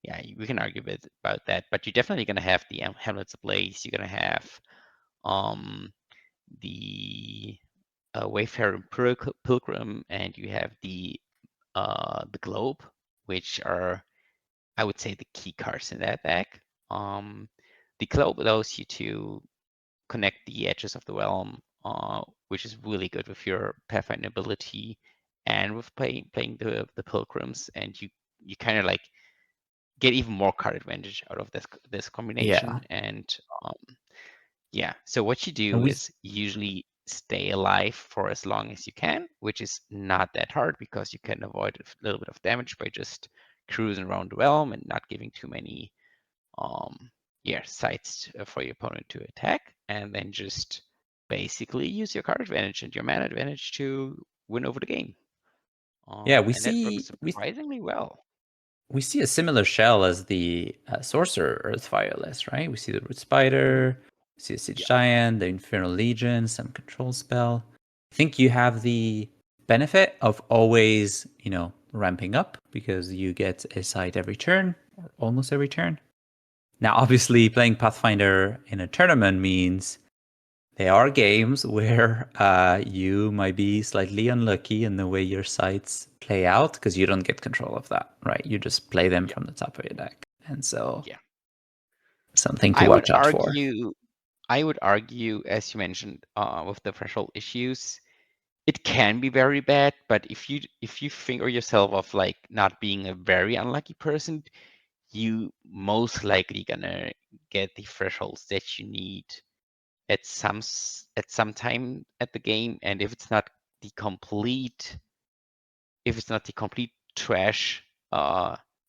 yeah, we can argue a bit about that, but you're definitely gonna have the Hamlet's a place. You're gonna have um the Wayfarer Pilgrim, and you have the Globe, which are, I would say, the key cards in that deck. Um, the Globe allows you to connect the edges of the realm, which is really good with your Pathfinder ability and with playing the Pilgrims, and you kind of like get even more card advantage out of this Yeah. combination. And yeah, so what you And do we is usually stay alive for as long as you can, which is not that hard because you can avoid a little bit of damage by just cruising around the realm and not giving too many yeah, sites for your opponent to attack, and then just basically use your card advantage and your mana advantage to win over the game. yeah, we And that works see surprisingly well. we see a similar shell as the Sorcerer Earthfire list, right? We see the Root Mhm. Spider, we see the Siege Yeah, Giant, the Infernal Legion, some control spell. I think you have the benefit of always, ramping up because you get a site every turn, or almost every turn. Now, obviously, playing Pathfinder in a tournament means there are games where you might be slightly unlucky in the way your sites play out because you don't get control of that, right? You just play them yeah, from the top of your deck. And so yeah. something to I would watch out for. argue, I would argue, as you mentioned, with the threshold issues, it can be very bad. But if you figure yourself of like not being a very unlucky person, you most likely gonna get the thresholds that you need at some time at the game. And if it's not the complete trash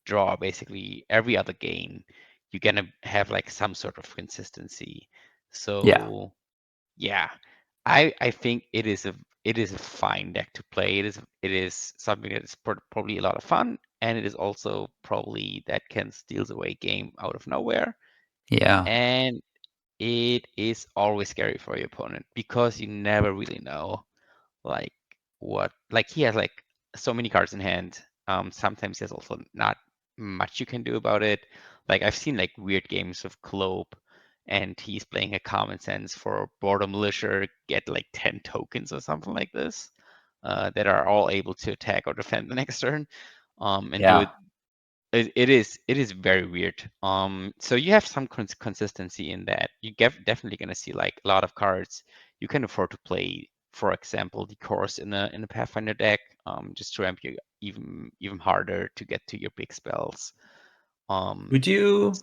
draw, basically every other game, you're gonna have like some sort of consistency. Yeah. So yeah, I think it is a fine deck to play. It is something that is probably a lot of fun, and it is also probably that can steal away game out of nowhere. Yeah. And it is always scary for your opponent because you never really know like what, like he has like so many cards in hand. Sometimes there's also not much you can do about it. Like I've seen like weird games of Globe, and he's playing a common sense for Border Militia, get like 10 tokens or something like this, that are all able to attack or defend the next turn. And do Yeah. it is very weird. So you have some consistency in that. You definitely gonna see like a lot of cards you can afford to play. For example, the course in a Pathfinder deck, just to ramp you even harder to get to your big spells. Um, Would you so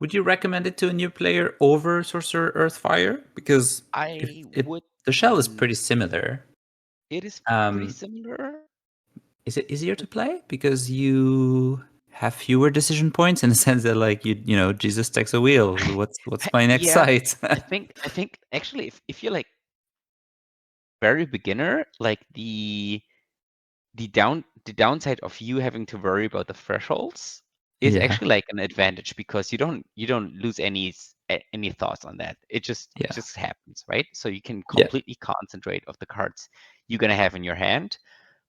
would you recommend it to a new player over Sorcerer Earthfire? Because if I it would. the shell is pretty similar. It is pretty Um, similar. is it easier to play because you have fewer decision points in the sense that like Jesus takes a wheel. What's my next Yeah, site? I think actually if you're like very beginner, like the downside of you having to worry about the thresholds is Yeah. actually like an advantage because you don't lose any thoughts on that. It Yeah. just happens, right? So you can Yeah. completely concentrate of the cards you're gonna have in your hand.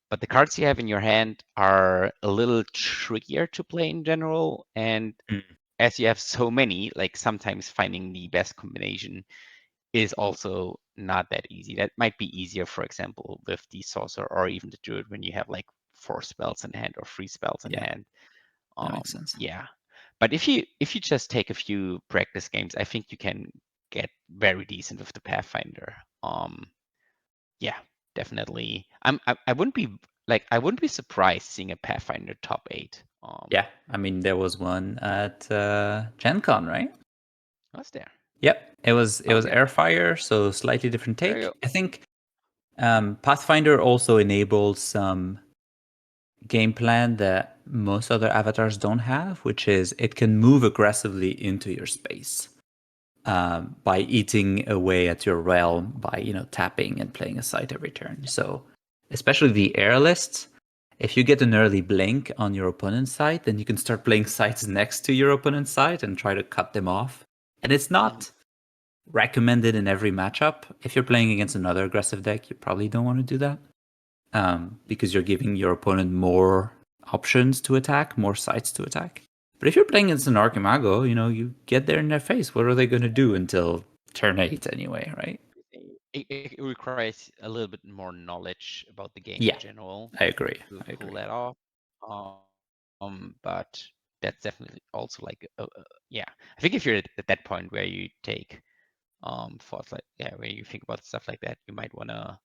But the cards you have in your hand are a little trickier to play in general. And Mm. as you have so many, like sometimes finding the best combination is also not that easy. That might be easier, for example, with the sorcerer or even the druid when you have like 4 spells in hand or 3 spells in Yeah. hand. That makes sense. Yeah. But if you just take a few practice games, I think you can get very decent with the Pathfinder. Yeah, definitely. I wouldn't be I wouldn't be surprised seeing a Pathfinder top 8. Yeah. I mean, there was one at Gen Con, right? What's there? Yep. It was Okay, Airfire, so slightly different there you take. go. I think Pathfinder also enables some game plan that most other avatars don't have, which is it can move aggressively into your space by eating away at your realm by tapping and playing a site every turn. So especially the air lists, if you get an early blink on your opponent's site, then you can start playing sites next to your opponent's site and try to cut them off. And it's Mhm. not recommended in every matchup. If you're playing against another aggressive deck, you probably don't want to do that, because you're giving your opponent more options to attack, more sites to attack. But if you're playing against an Archimago, you get there in their face. What are they going to do until turn 8 anyway, right? It requires a little bit more knowledge about the game in Yeah, general I agree. to I pull agree. that off. But that's definitely also like yeah. I think if you're at that point where you take thoughts like where you think about stuff like that, you might wanna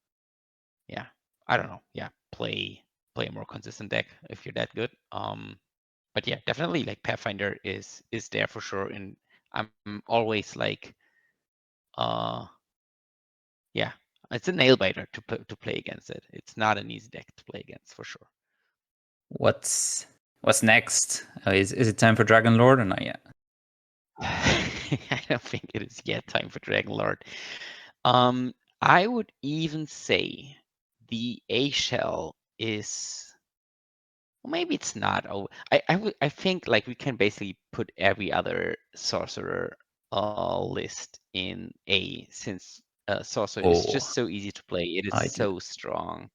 yeah, I don't know, yeah, play a more consistent deck if you're that good. But yeah, definitely like Pathfinder is there for sure, and I'm always like uh yeah, it's a nail biter to play against it. It's not an easy deck to play against for sure. What's next? Is it time for Dragon Lord or not yet? I don't think it is yet time for Dragon Lord. Um, I would even say the A shell is, well, maybe it's not. Oh, I think like we can basically put every other sorcerer list in A, since sorcerer is Oh, just so easy to play. It is I do. so strong.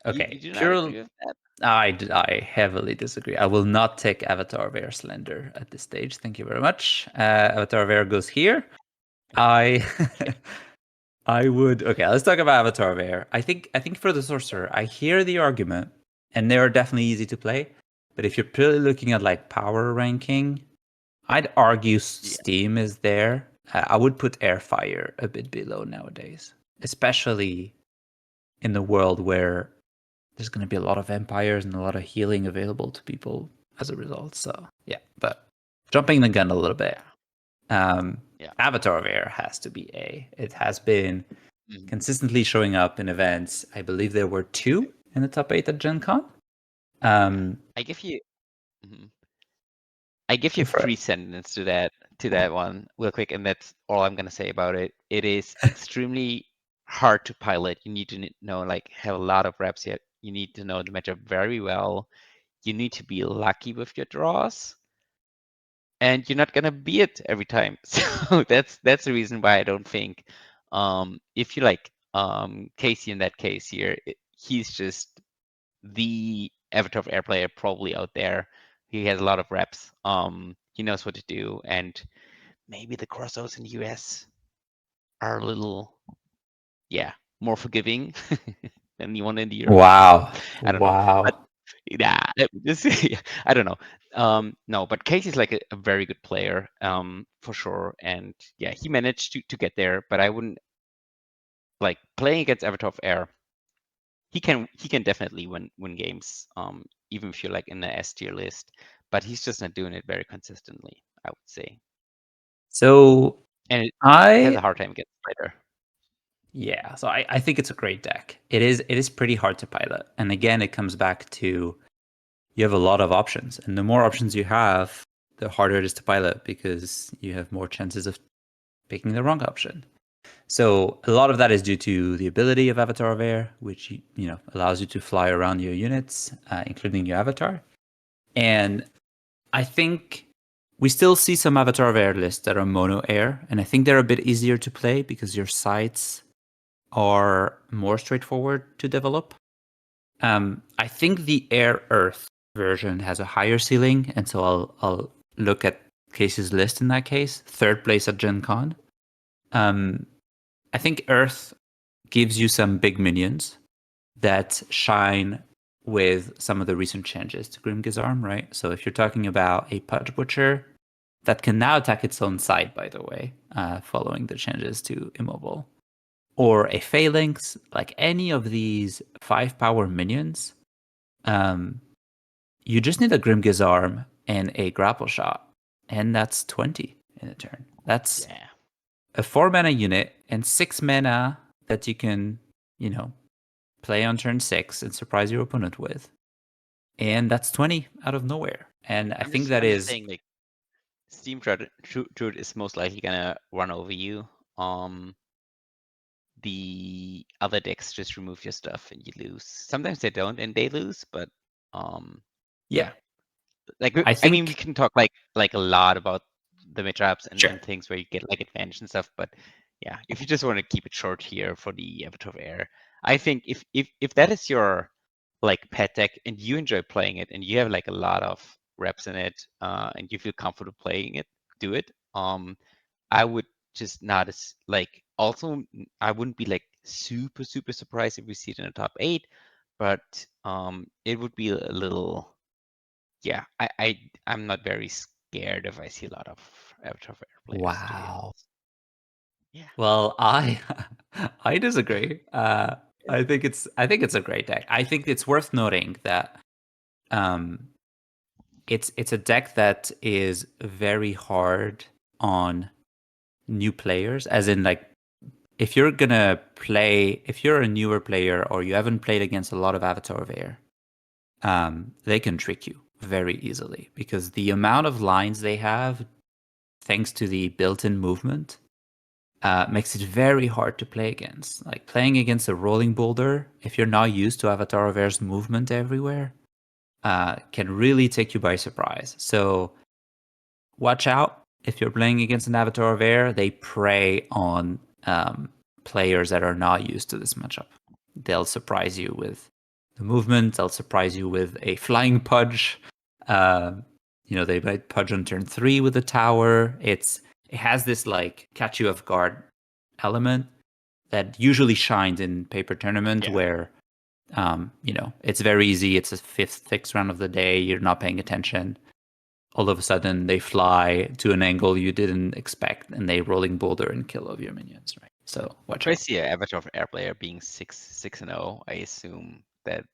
You Okay, do not pure. agree with that? I heavily disagree. I will not take Avatar of Air Slender at this stage. Thank you very much. Avatar of Air goes here. I Okay. I would. Okay, let's talk about Avatar of Air. I think for the sorcerer, I hear the argument, and they are definitely easy to play. But if you're purely looking at like power ranking, I'd argue Yeah. Steam is there. I would put Airfire a bit below nowadays, especially in the world where there's going to be a lot of empires and a lot of healing available to people as a result. So yeah, but jumping the gun a little bit, Yeah. um, Yeah. Avatar of Air has to be A. It has been Mhm. consistently showing up in events. I believe there were Okay. 2 in the top 8 at Gen Con. Yeah. Um, I give you. Mhm. I give Go you for it. three sentences to that one real quick, and that's all I'm gonna say about it. It is extremely hard to pilot. You need to know, like, have a lot of reps yet. You need to know the matchup very well. You need to be lucky with your draws, and you're not gonna be it every time. So that's the reason why I don't think if you like Casey in that case here, he's just the avatar of air player probably out there. He has a lot of reps. He knows what to do, and maybe the crossovers in the US are a little, yeah, more forgiving than the one in the Europe. Wow. I don't know, but Wow. yeah, this, I don't know. No, but Casey's like a very good player, for sure, and yeah, he managed to get there. But I wouldn't like playing against Avatar of Air. He can definitely win games, even if you're like in the S tier list, but he's just not doing it very consistently, I would say, So and it has I a hard time getting better. yeah, so I think it's a great deck. It is pretty hard to pilot. And again, it comes back to you have a lot of options. And the more options you have, the harder it is to pilot because you have more chances of picking the wrong option. So a lot of that is due to the ability of Avatar of Air, which allows you to fly around your units, including your avatar. And I think we still see some Avatar of Air lists that are mono air, and I think they're a bit easier to play because your sites are more straightforward to develop. I think the Air Earth version has a higher ceiling, and so I'll look at Casey's list in that case. Third place at Gen Con. Um, I think Earth gives you some big minions that shine with some of the recent changes to Grimgiz's arm, right? So if you're talking about a Pudge Butcher that can now attack its own side, by the way, following the changes to Immobile, or a Phalanx, like any of these 5 power minions, um, you just need a Grimgiz's arm and a grapple shot, and that's 20 in a turn. That's Yeah, a 4 mana unit and 6 mana that you can, you know, play on turn 6 and surprise your opponent with. And that's 20 out of nowhere. And I I'm think just that I'm just is, saying like Steam Druid is most likely gonna run over you. Um, the other decks just remove your stuff and you lose. Sometimes they don't and they lose, but yeah, yeah. Like I I mean, we think, can talk like a lot about the mid-traps Sure. and things where you get like advantage and stuff. But yeah, if you just want to keep it short here for the Avatar of Air, I think if that is your like pet deck and you enjoy playing it and you have like a lot of reps in it, and you feel comfortable playing it, do it. I would just not as like also I wouldn't be like super surprised if we see it in the top 8, but it would be a little, yeah, I'm not very scared if I see a lot of Avatar Air players, to be Wow. honest. Yeah. Well, I I disagree. Yeah. I think it's a great deck. I think it's worth noting that um, it's a deck that is very hard on new players, as in like if you're gonna play, if you're a newer player or you haven't played against a lot of Avatar of Air, they can trick you very easily because the amount of lines they have, thanks to the built-in movement, makes it very hard to play against. Like playing against a rolling boulder, if you're not used to Avatar of Air's movement everywhere, can really take you by surprise. So watch out if you're playing against an Avatar of Air. They prey on players that are not used to this matchup. They'll surprise you with the movement. They'll surprise you with a flying pudge. Uh, they might pudge on turn 3 with a tower. It has this like catch you off guard element that usually shines in paper tournament Yeah. where it's very easy. It's a fifth, sixth round of the day. You're not paying attention. All of a sudden, they fly to an angle you didn't expect, and they rolling boulder and kill all of your minions. Right. So watch If I out. see an Avatar of Air player being 6-0, I assume that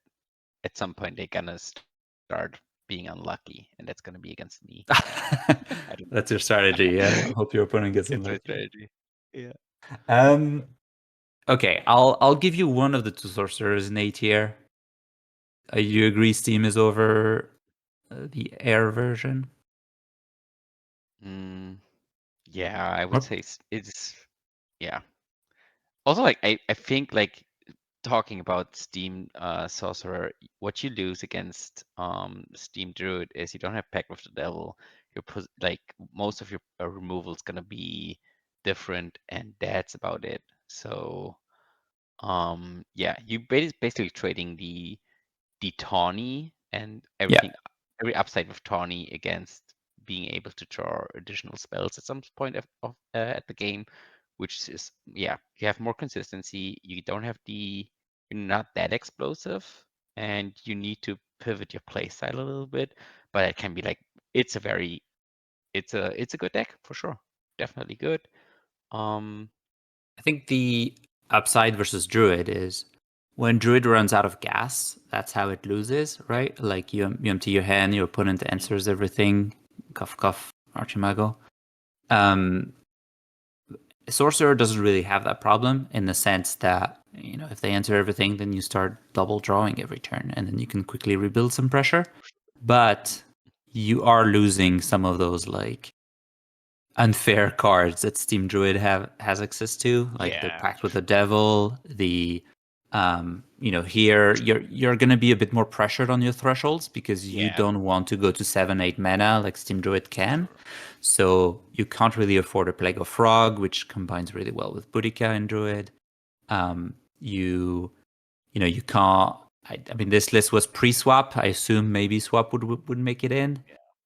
at some point they're gonna start being unlucky, and that's gonna be against me. I don't know. That's your strategy. Yeah. Hope your opponent gets It's my unlucky. strategy. Yeah. Um. Okay. I'll give you one of the two sorcerers in A tier. You agree Steam is over the air version? Mm, yeah, I would Or- say it's yeah. Also, like I think like talking about Steam Sorcerer, what you lose against Steam Druid is you don't have Pact with the Devil. Like most of your removal is gonna be different, and that's about it. So yeah, you basically trading the tawny and Yeah. everything, every upside with tawny against being able to draw additional spells at some point at the game, which is, yeah, you have more consistency. You don't have you're not that explosive, and you need to pivot your play style a little bit. But it can be like it's a very it's a good deck for sure, definitely good. Um, I think the upside versus Druid is when Druid runs out of gas, that's how it loses, yeah, right? Like you empty your hand, your opponent mm, answers everything. Cuff, cuff, Archimago. Um, Sorcerer doesn't really have that problem in the sense that, if they answer everything, then you start double drawing every turn and then you can quickly rebuild some pressure. But you are losing some of those like unfair cards that Steam Druid has access to, like the yeah, Pact with the Devil, the here you're gonna be a bit more pressured on your thresholds because you yeah, don't want to go to 7, 8 mana like Steam Druid for can. sure. So you can't really afford a Plague of Frog, which combines really well with Boudica and Druid. You can't. I mean, this list was pre-swap. I assume maybe swap would make it in.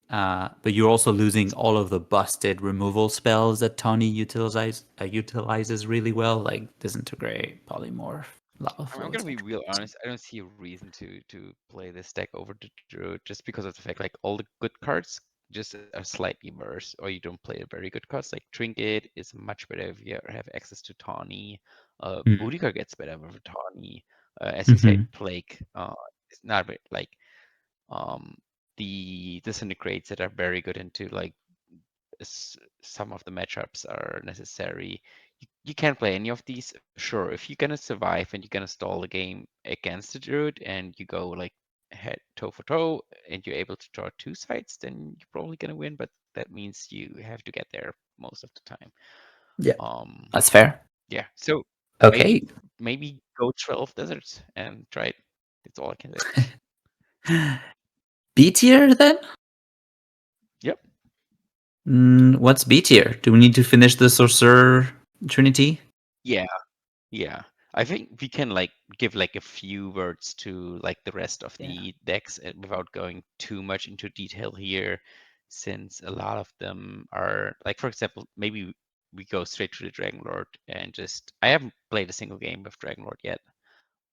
Yeah. But you're also losing all of the busted removal spells that Tawny utilizes really well, like Disintegrate, Polymorph, Lava I'm Flow, gonna be etc. real honest. I don't see a reason to play this deck over the Druid just because of the fact like all the good cards just are slightly worse, or you don't play very good cards. Like Trinket is much better if you have access to Tawny. Mm. Boudica gets better with Tawny. As you said, Hmm. Plague is not like um the Disintegrates that are very good into like some of the matchups are necessary. You can't play any of these. Sure, if you're gonna survive and you're gonna stall the game against the Druid and you go like head toe for toe and you're able to draw two sides, then you're probably gonna win. But that means you have to get there most of the time. Yeah, Um, that's fair. yeah. So maybe Okay. maybe go 12 deserts and try it. That's all I can say. B tier then? Yep. What's B tier? Do we need to finish the Sorcerer Trinity? Yeah, yeah. I think we can like give like a few words to like the rest of Yeah. the decks without going too much into detail here, since a lot of them are like, for example, maybe we go straight to the Dragon Lord and just I haven't played a single game with Dragon Lord yet.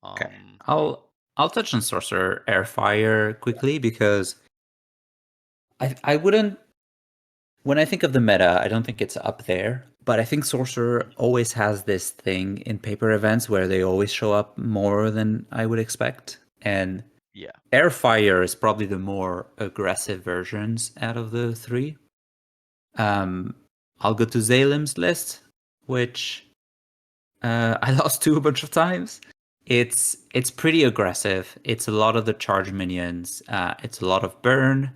Okay. Um, I'll touch on Sorcerer Airfire quickly because I wouldn't, when I think of the meta, I don't think it's up there. But I think Sorcerer always has this thing in paper events where they always show up more than I would expect. And yeah, Airfire is probably the more aggressive versions out of the three. Um, I'll go to Zalim's list, which I lost to a bunch of times. It's pretty aggressive. It's a lot of the charge minions. It's a lot of burn.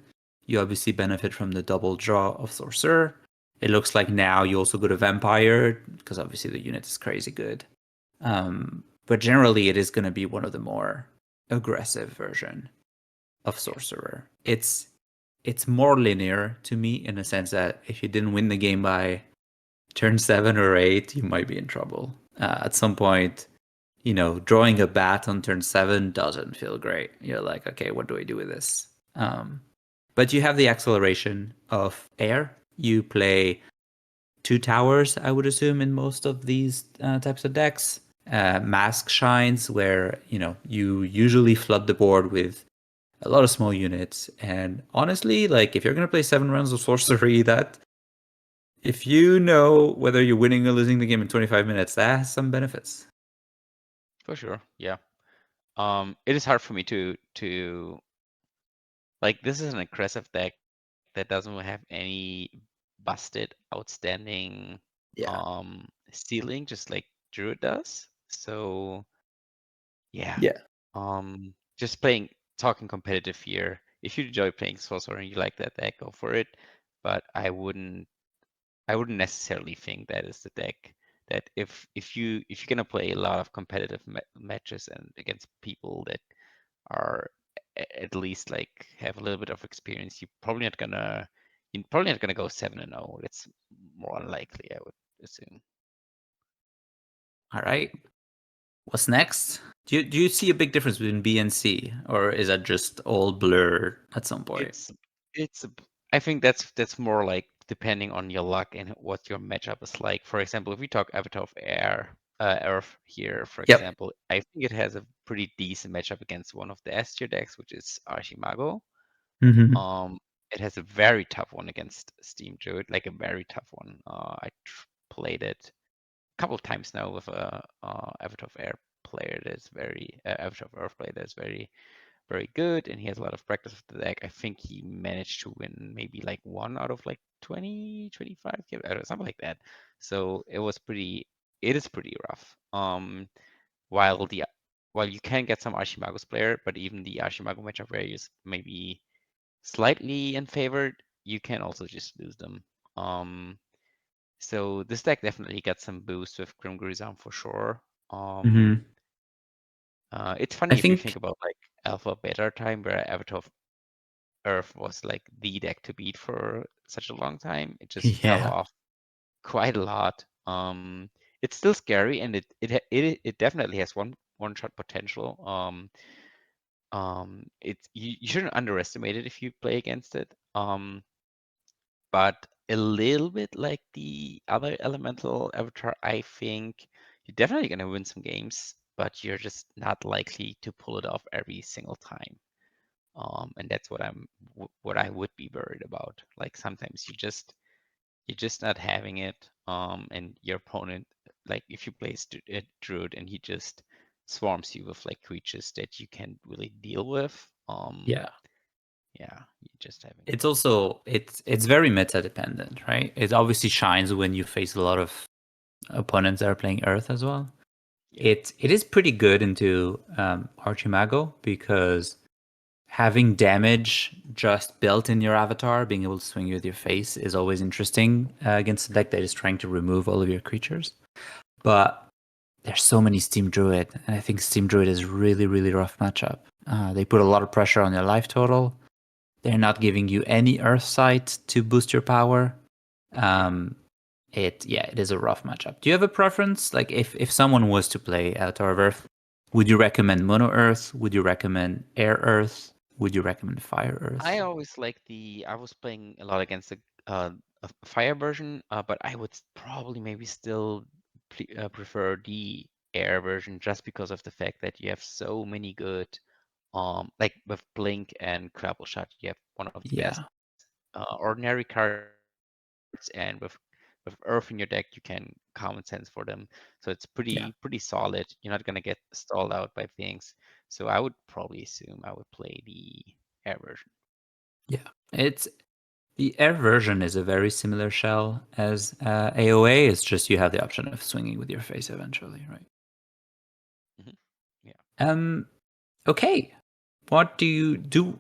You obviously benefit from the double draw of Sorcerer. It looks like now you also go to Vampire because obviously the unit is crazy good. But generally, it is going to be one of the more aggressive version of yeah, Sorcerer. It's more linear to me in the sense that if you didn't win the game by turn 7 or 8, you might be in trouble. At some point, drawing a bat on turn 7 doesn't feel great. You're like, okay, what do I do with this? But you have the acceleration of air. You play 2 towers, I would assume, in most of these types of decks. Mask shines, where you usually flood the board with a lot of small units. And honestly, like if you're gonna play 7 rounds of sorcery, that if you know whether you're winning or losing the game in 25 minutes, that has some benefits. for sure. Yeah. It is hard for me to like this is an aggressive deck that doesn't have any busted outstanding Yeah. ceiling, just like Druid does. So yeah. Yeah. Just playing talking competitive here. If you enjoy playing Sorcerer and you like that deck, go for it. But I wouldn't necessarily think that is the deck that if you're gonna play a lot of competitive matches and against people that are at least like have a little bit of experience, you're probably not gonna go 7-0. It's more unlikely, I would assume. All right. What's next? Do you see a big difference between B and C, or is that just all blur at some point? It's it's a b- I think that's more like depending on your luck and what your matchup is like. For example, if we talk Avatar of Earth here, for Yep. example, I think it has a pretty decent matchup against one of the S tier decks, which is Archimago. Mm-hmm. Um, it has a very tough one against Steam Druid, like a very tough one. Played it a couple of times now with a Avatar of Air player that's very Avatar of Earth player that's very good, and he has a lot of practice with the deck. I think he managed to win maybe like 1 out of like 20, 25, something like that. So it is pretty rough. While the while you can get some Archimagos player, but even the Archimago matchup where you maybe slightly in favor, you can also just lose them. Um, so this deck definitely got some boost with Grim Grisam for sure. Um, Mm-hmm. it's I funny if you think think, about like Alpha Beta time where Avatar of Earth was like the deck to beat for such a long time. It just fell yeah, off quite a lot. It's still scary, and it definitely has one shot potential. You shouldn't underestimate it if you play against it. But a little bit like the other elemental avatar, I think you're definitely gonna win some games, but you're just not likely to pull it off every single time. And that's what I would be worried about. Like sometimes you're just not having it, and your opponent, like if you play Druid and he just swarms you with like creatures that you can't really deal with, yeah. yeah, you're just having It's also it's very meta dependent, right? It obviously shines when you face a lot of opponents that are playing Earth as well. yeah, It is pretty good into Archimago because having damage just built in your avatar, being able to swing with your face, is always interesting against a deck that is trying to remove all of your creatures. But there's so many Steam Druid, and I think Steam Druid is really, really rough matchup. They put a lot of pressure on your life total. They're not giving you any Earth sight to boost your power. It is a rough matchup. Do you have a preference? Like if someone was to play Avatar of Earth, would you recommend Mono Earth? Would you recommend Air Earth? Would you recommend Fire I Earth? always like I was playing a lot against a fire version, but I would probably maybe still prefer the air version just because of the fact that you have so many good, like with Blink and Grapple Shot, you have one of the best Yeah, ordinary cards, and with Earth in your deck, you can Common Sense for them. So it's yeah, pretty solid. You're not gonna get stalled out by things. So I would probably assume I would play the air version. yeah. It's the Air version is a very similar shell as AOA. It's just you have the option of swinging with your face eventually, right? Hmm. Yeah. Um. Okay. What do you do?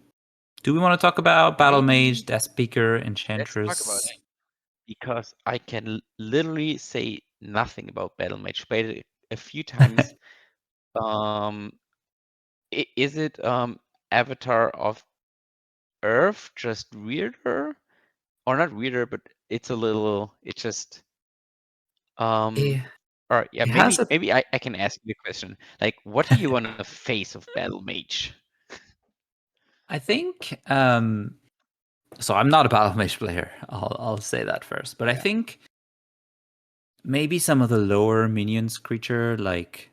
Do we want to talk about Battle Mage, Maybe Death Speaker, let's talk about Enchantress? it because I can literally say nothing about Battle Mage. Played it a few times. Um, is it Avatar of Earth just weirder? Or not weirder, but it's a little, it's just It, all right, yeah, it has a. maybe I can ask you a question. Like, what do you want to face of Battle Mage? I think. So I'm not a Battle Mage player. I'll say that first. But I Yeah, think maybe some of the lower minions creature, like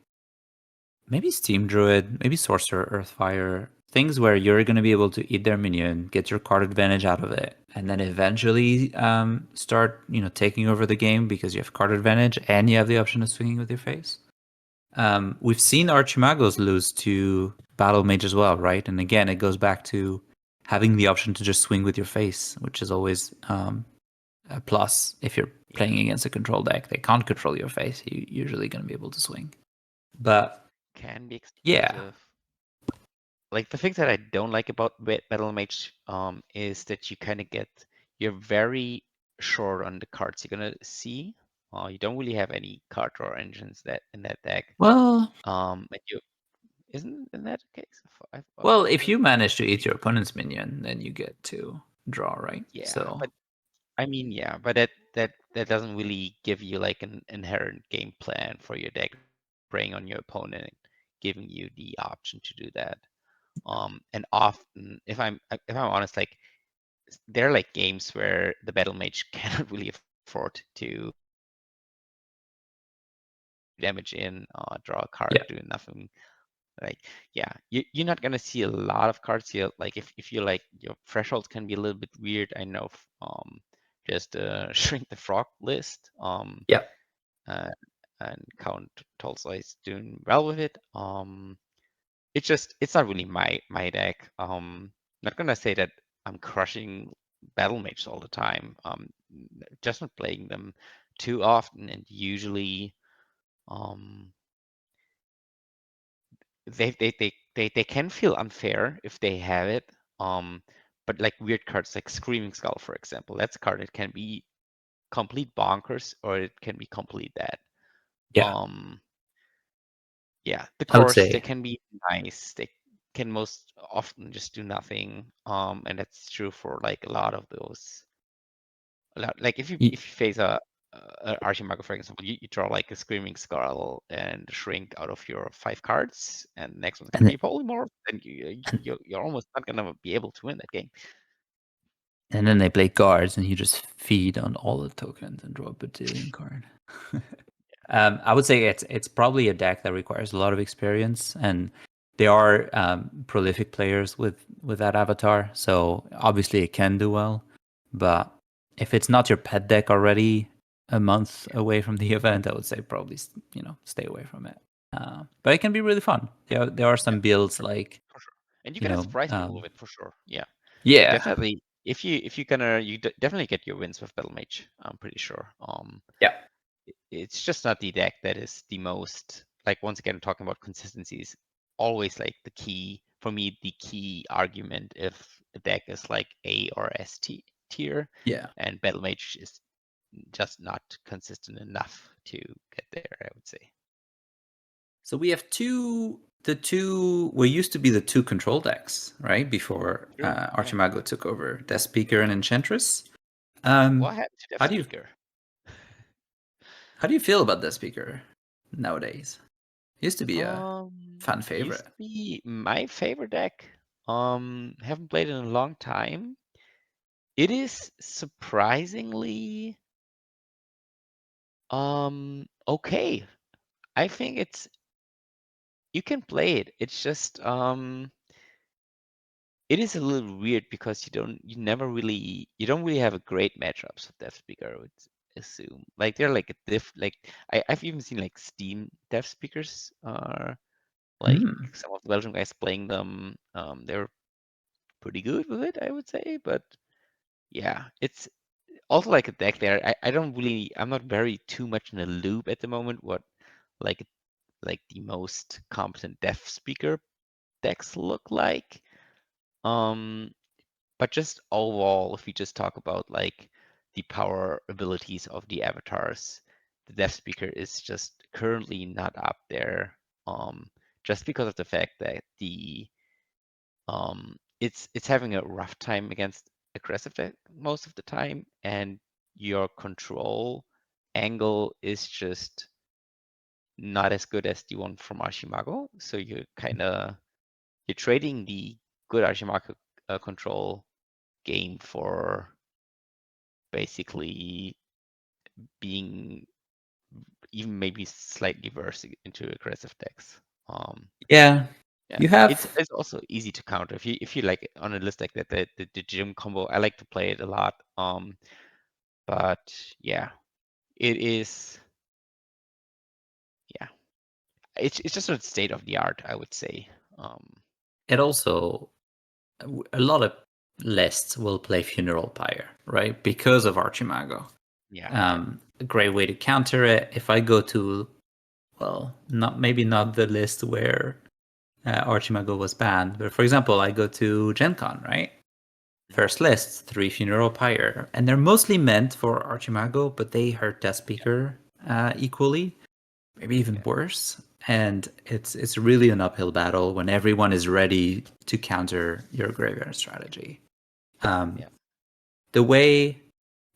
maybe Steam Druid, maybe Sorcerer, Earthfire, things where you're going to be able to eat their minion, get your card advantage out of it, and then eventually start, taking over the game because you have card advantage and you have the option of swinging with your face. We've seen Archimagos lose to Battle Mage as well, right? And again, it goes back to having the option to just swing with your face, which is always a plus if you're yeah, playing against a control deck. They can't control your face. You're usually going to be able to swing. But can be yeah, expensive. Like the things that I don't like about Battle Mage is that you kind of get you're very short on the cards you're gonna see. You don't really have any card draw engines that in that deck. well, And you isn't in that the case? I well, thought if that you manage to eat your opponent's minion, then you get to draw, right? yeah, So but I mean yeah, but that doesn't really give you like an inherent game plan for your deck, preying on your opponent, giving you the option to do that. And often, if I'm honest, like there are like games where the battle mage cannot really afford to damage in, draw a card, yeah, do nothing. Like, yeah, you're not gonna see a lot of cards here. Like if you like your thresholds can be a little bit weird. I know just shrink the frog list. yeah. Uh, and Count Tolstoy's doing well with it. It's not really my deck. Not gonna say that I'm crushing battle mages all the time. Just not playing them too often, and usually um they can feel unfair if they have it. Um, but like weird cards like Screaming Skull, for example, that's a card that can be complete bonkers or it can be complete dead. Yeah. Um, yeah, the I would cores they say, can be nice. They can most often just do nothing. And that's true for like a lot of those. Like y- if you face a Archimago, for example, you draw like a Screaming Skull and shrink out of your 5 cards, and the next one's gonna and be Polymorph, and you're almost not gonna be able to win that game. and then they play guards, and you just feed on all the tokens and draw a Brazilian card. I would say it's probably a deck that requires a lot of experience, and there are prolific players with that avatar. So obviously it can do well, but if it's not your pet deck already, a month Yeah, away from the event, I would say probably stay away from it. But it can be really fun. There are yeah, some builds like for sure. And you you can know surprise people with it for sure. Yeah, like yeah, definitely. If you gonna definitely get your wins with Battle Mage. I'm pretty sure. yeah, It's just not the deck that is the most like once again talking about consistencies always like the key for me the key argument if a deck is like A or tier yeah. and Battle Mage is just not consistent enough to get there, I would say. So we have the two, we used to be the two control decks, right? Before True. Yeah. Archimago took over Death Speaker and Enchantress. What happened to Death How do you Speaker? how do you feel about this speaker nowadays? Used to be a fan Used favorite. to be my favorite deck. Haven't played in a long time. It is surprisingly okay. I think you can play it. It's just it is a little weird because you don't really have a great matchups with Death Speaker, I would assume. Like they're like I've even seen like Steam Death Speakers are like Hmm. some of the Belgian guys playing them. They're pretty good with it, I would say. But yeah, it's also like a deck there. I'm not very too much in the loop at the moment what like like the most competent Death Speaker decks look like. Um, but just overall, if we just talk about like the power abilities of the avatars, the Death Speaker is just currently not up there. Just because of the fact that it's having a rough time against aggressive deck most of the time, and your control angle is just not as good as the one from Archimago. So you're trading the good Archimago control game for basically being even maybe slightly worse into aggressive decks. Yeah, Yeah, you it's have. it's also easy to counter if you like on a list like that the gym combo. I like to play it a lot. But yeah, it is. Yeah, it's just a state of the art, I would say. It also a lot of lists will play Funeral Pyre, right? Because of Archimago. Yeah, A great way to counter it. If I go to, well, not maybe not the list where Archimago was banned, but for example, I go to Gen Con, right? mhm, First list, 3 Funeral Pyre. And they're mostly meant for Archimago, but they hurt Death yeah, Speaker equally, maybe even yeah, worse. And it's really an uphill battle when everyone is ready to counter your graveyard strategy. Um, yeah, the way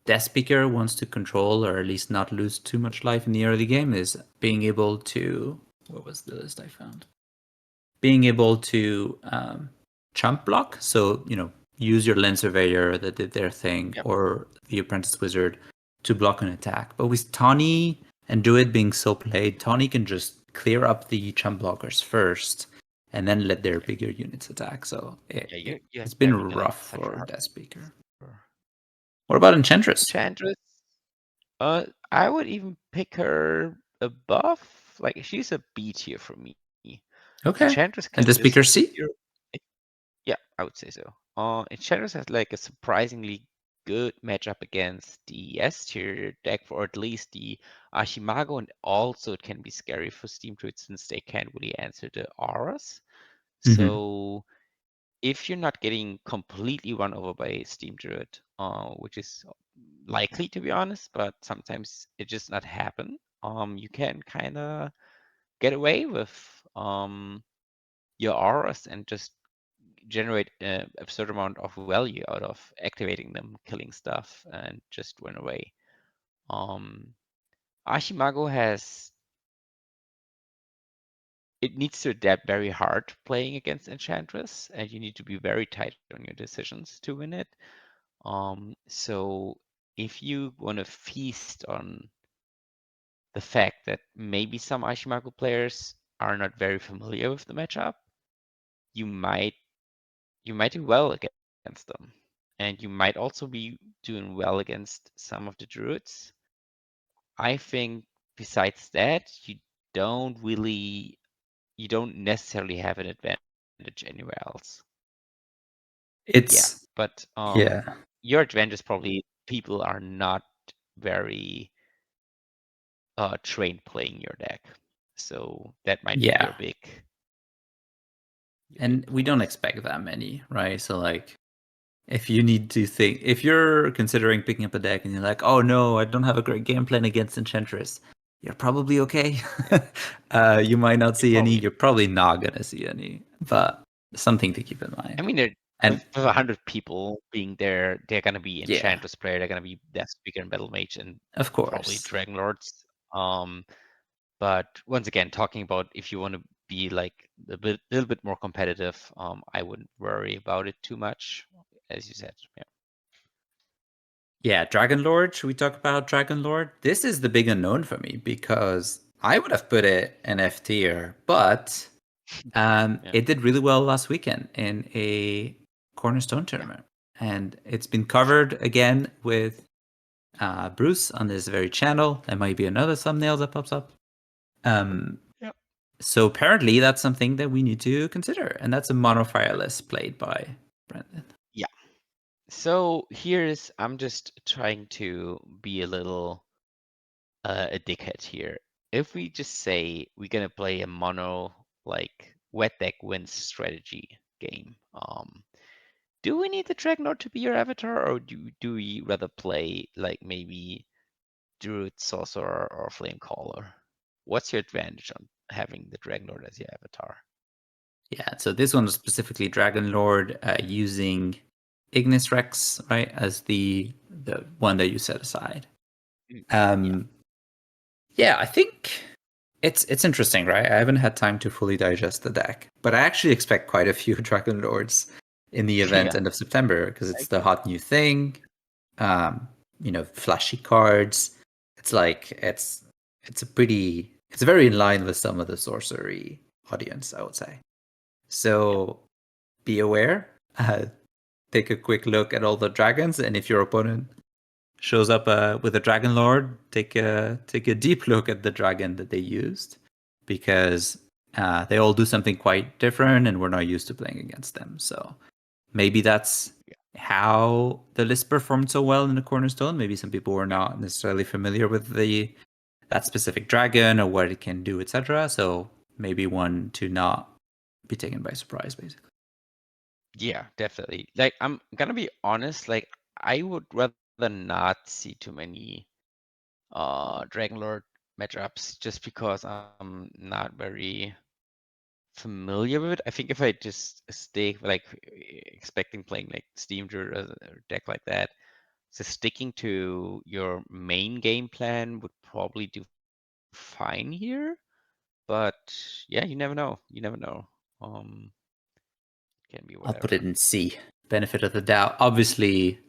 Death Speaker wants to control or at least not lose too much life in the early game is being able to. What was the list I found? Being able to chump block. So, use your Lens Surveyor that did their thing yeah, or the Apprentice Wizard to block an attack. But with Tawny and Druid being so played, Tawny can just clear up the chump blockers first and then let their yeah. bigger units attack. So Yeah, it's been having like rough such a for hard. Death Speaker. What about Enchantress? Enchantress. I would even pick her above. Like she's a B tier for me. Okay. Enchantress can And the just Speaker C? you're yeah, I would say so. Enchantress has like a surprisingly good matchup against the S tier deck, or at least the Archimago, and also it can be scary for Steam Druid since they can't really answer the auras. Mm-hmm. So if you're not getting completely run over by Steam Druid, which is likely to be honest, but sometimes it just not happen. You can kind of get away with your auras and just generate an absurd amount of value out of activating them, killing stuff, and just run away. Um, Archimago has it needs to adapt very hard playing against Enchantress, and you need to be very tight on your decisions to win it. So if you want to feast on the fact that maybe some Ashimago players are not very familiar with the matchup, you might do well against them. And you might also be doing well against some of the druids. I think besides that, don't really you don't necessarily have an advantage anywhere else. Yeah, It's, but yeah. your advantage is probably people are not very trained playing your deck. So that might be Yeah. your big And we don't plus. expect that many, right? So, like, if you need to think, if you're considering picking up a deck and you're like, oh no, I don't have a great game plan against Enchantress, you're probably okay. Yeah, You might not you're see any. probably. You're probably not going to see any, but something to keep in I mind. mean, And with 100 people being there, they're gonna be yeah, Enchantress player, they're gonna be Death Speaker and Battle Mage, and of probably course. Dragon Lords. But once again, talking about if you want to be like little bit more competitive, I wouldn't worry about it too much, as you said. Yeah. Yeah, Dragon Lord. Should we talk about Dragon Lord? This is the big unknown for me because I would have put it in F tier, but Yeah. it did really well last weekend in a Cornerstone Yeah. tournament. And it's been covered again with Bruce on this very channel. There might be another thumbnail that pops up. Um, Yeah. so apparently that's something that we need to consider. And that's a mono fireless played by Brendan. Yeah. So here's I'm just trying to be a little a dickhead here. If we just say we're gonna play a mono like wet deck wins strategy game, do we need the Dragonlord to be your avatar, or do we rather play like maybe Druid, Sorcerer, or Flamecaller? What's your advantage on having the Dragonlord as your avatar? Yeah, so this one was specifically Dragon Lord using Ignis Rex, right, as the one that you set aside. Yeah. Um, yeah, I think it's interesting, right? I haven't had time to fully digest the deck, but I actually expect quite a few Dragon Lords in the event Yeah. end of September because I it's the agree. hot new thing. Um, flashy cards. It's like it's very in line with some of the sorcery audience, I would say. Yeah. So be aware. Take a quick look at all the dragons, and if your opponent shows up with a dragon lord, take a deep look at the dragon that they used, because they all do something quite different, and we're not used to playing against them. So maybe that's Yeah. how the list performed so well in the cornerstone. Maybe some people were not necessarily familiar with that specific dragon or what it can do, etc. So maybe one to not be taken by surprise, basically. Yeah, definitely. Like I'm gonna be honest, like I would rather not see too many Dragonlord matchups just because I'm not very familiar with it. I think if I just stay like expecting playing like Steam Druid or a deck like that, so sticking to your main game plan would probably do fine here. But yeah, you never know. You never know. Can be I'll put it whatever. in C. Benefit of the doubt. Obviously,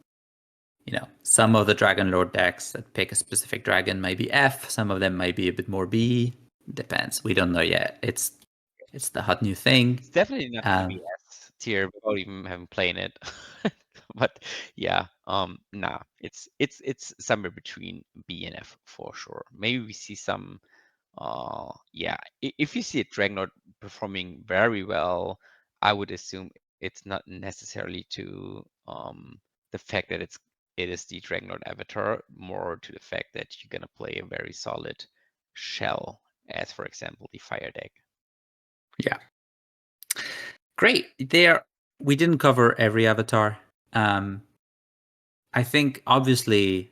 some of the Dragon Lord decks that pick a specific dragon might be F. Some of them might be a bit more B. Depends. We don't know yet. It's the hot new thing. It's definitely not gonna be Um, S tier without even having played it. But yeah, nah, it's somewhere between B and F for sure. Maybe we see some yeah, if you see a Dragonlord performing very well, I would assume it's not necessarily to the fact that it is the Dragonlord avatar, more to the fact that you're gonna play a very solid shell, as for example the fire deck. yeah, great. There, we didn't cover every avatar. Um, I think obviously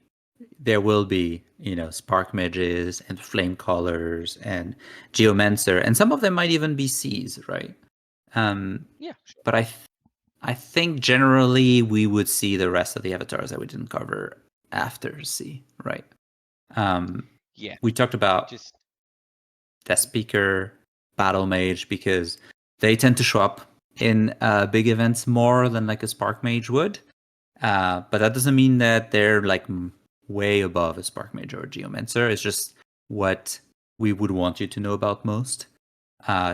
there will be, spark mages and flame callers and geomancer, and some of them might even be Cs, right? Um, Yeah, sure. but I think generally we would see the rest of the avatars that we didn't cover after C, right? Um, Yeah, we talked about just Death Speaker, Battle Mage, because they tend to show up in big events more than like a Spark Mage would. But that doesn't mean that they're like way above a Spark Mage or a Geomancer. It's just what we would want you to know about most.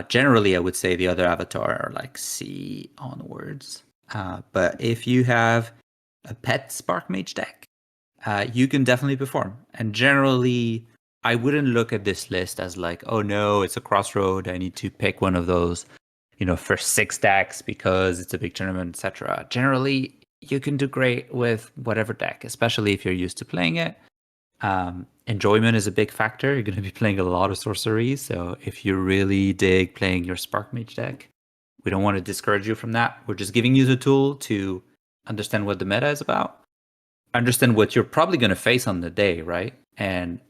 Generally, I would say the other avatar are like C onwards. But if you have a pet Spark Mage deck, you can definitely perform. And generally, I wouldn't look at this list as like, oh no, it's a crossroad. I need to pick one of those, first six decks because it's a big tournament, etc. Generally, you can do great with whatever deck, especially if you're used to playing it. Enjoyment is a big factor. You're going to be playing a lot of sorcery. So if you really dig playing your Spark Mage deck, we don't want to discourage you from that. We're just giving you the tool to understand what the meta is about, understand what you're probably going to face on the day, right? And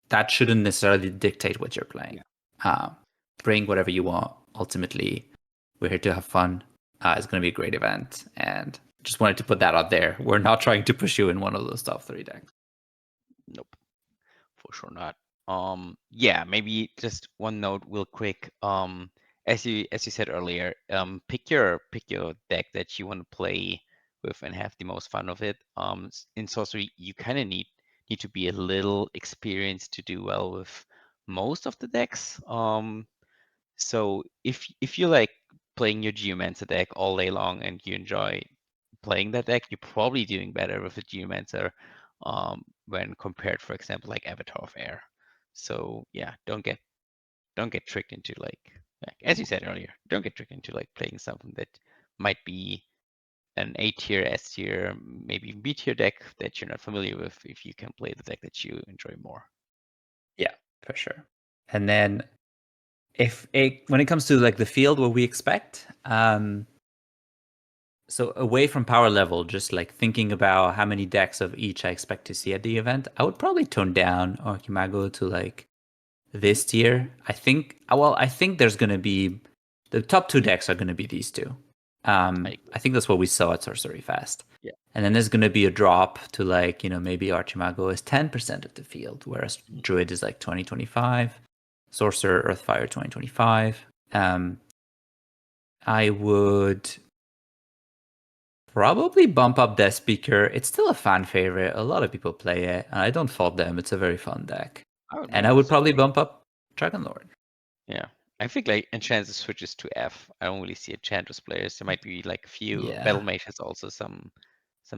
that shouldn't necessarily dictate what you're playing. yeah, Uh, Bring whatever you want. Ultimately, we're here to have fun. It's going to be a great event, and just wanted to put that out there. We're not trying to push you in one of those top 3 decks. Nope, for sure not. Yeah, maybe just one note real quick. As you said earlier, pick your deck that you want to play with and have the most fun of it. In Sorcery, you kind of need to be a little experienced to do well with most of the decks. So if you like playing your Geomancer deck all day long and you enjoy playing that deck, you're probably doing better with a Geomancer when compared, for example, like Avatar of Air. So yeah, don't get tricked into like as you said earlier, don't get tricked into like playing something that might be an A tier, S tier, maybe B tier deck that you're not familiar with if you can play the deck that you enjoy more. Yeah, for sure. And then when it comes to like the field, what we expect, so away from power level, just like thinking about how many decks of each I expect to see at the event, I would probably tone down Orkimago to like this tier. I think there's going to be the top 2 decks are going to be these two. I agree. I think that's what we saw at Sorcery Fest. Yeah. And then there's going to be a drop to like, maybe Archimago is 10% of the field, whereas Druid is like 2025, Sorcerer, Earthfire 2025. I would probably bump up Death Speaker. It's still a fan favorite. A lot of people play it. And I don't fault them. It's a very fun deck. I would And not I would probably disagree. bump up Dragon Lord. Yeah. I think like Enchantress switches to F. I don't really see Enchantress players. There might be like a few. Yeah. Battle Mage has also some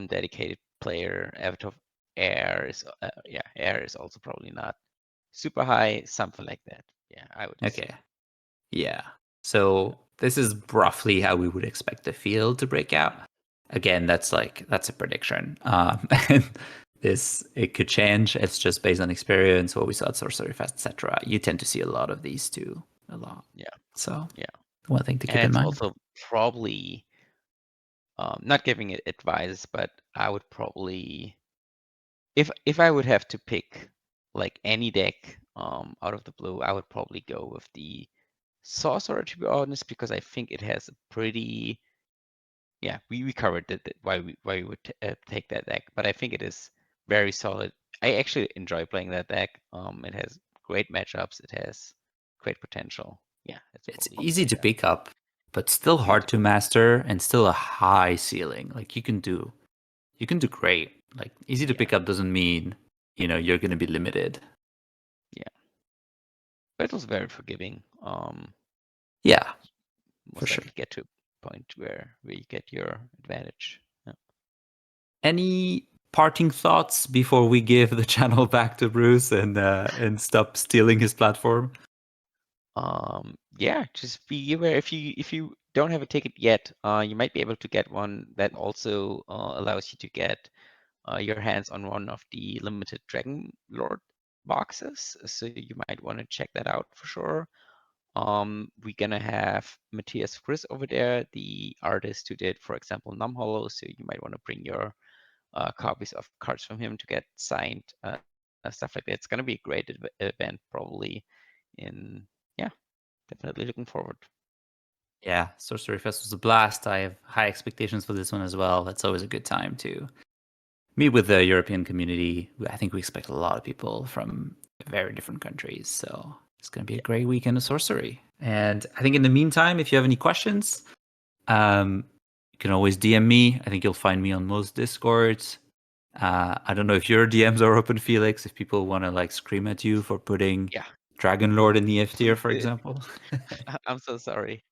dedicated player. Avatar of Air is yeah, Air is also probably not super high, something like that. Yeah, I would Okay. assume. Yeah. So this is roughly how we would expect the field to break out. Again, that's a prediction. And it could change. It's just based on experience, what we saw at Sorcery Fest, etc. You tend to see a lot of these too, a lot. Yeah, So yeah. one thing to keep And in it's mind. also probably not giving it advice, but I would probably if I would have to pick like any deck out of the blue, I would probably go with the Sorcerer, to be honest, because I think it has a pretty yeah, we covered why we would take that deck, but I think it is very solid. I actually enjoy playing that deck. It has great matchups. It has great potential. Yeah, it's It's probably easy to yeah, pick up, but still hard to beautiful. master and still a high ceiling. Like you can do great. Like easy to Yeah, pick up doesn't mean, you're going to be limited. yeah, but it was very forgiving. Yeah, for Most sure. likely get to a point where you get your advantage. Yeah. Any parting thoughts before we give the channel back to Bruce and stop stealing his platform? Yeah, just be aware if you don't have a ticket yet, you might be able to get one that also allows you to get your hands on one of the limited Dragon Lord boxes. So you might want to check that out for sure. We're gonna have Matthias Chris over there, the artist who did, for example, Numb Hollow. So you might want to bring your copies of cards from him to get signed, stuff like that. It's gonna be a great event, probably. In yeah, definitely looking forward. Yeah, Sorcery Fest was a blast. I have high expectations for this one as well. That's always a good time to meet with the European community. I think we expect a lot of people from very different countries. So it's going to be a Yeah, great weekend of sorcery. And I think in the meantime, if you have any questions, you can always DM me. I think you'll find me on most Discords. I don't know if your DMs are open, Felix, if people want to like scream at you for putting yeah. Dragon Lord in the F tier, Please for do. example. I'm so sorry.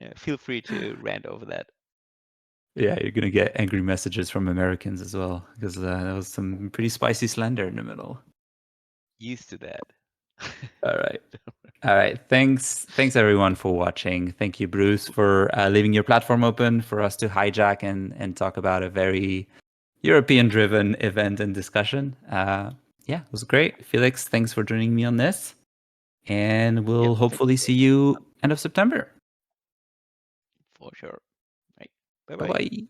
Yeah, feel free to rant over that. Yeah, you're gonna get angry messages from Americans as well because there was some pretty spicy slander in the middle. Used to that. All right. All right. Thanks everyone for watching. Thank you, Bruce, for leaving your platform open for us to hijack and talk about a very European-driven event and discussion. Yeah, it was great. Felix, thanks for joining me on this, and Yep, we'll thank hopefully you. see you end of September. For sure. Right. Bye Bye bye. bye.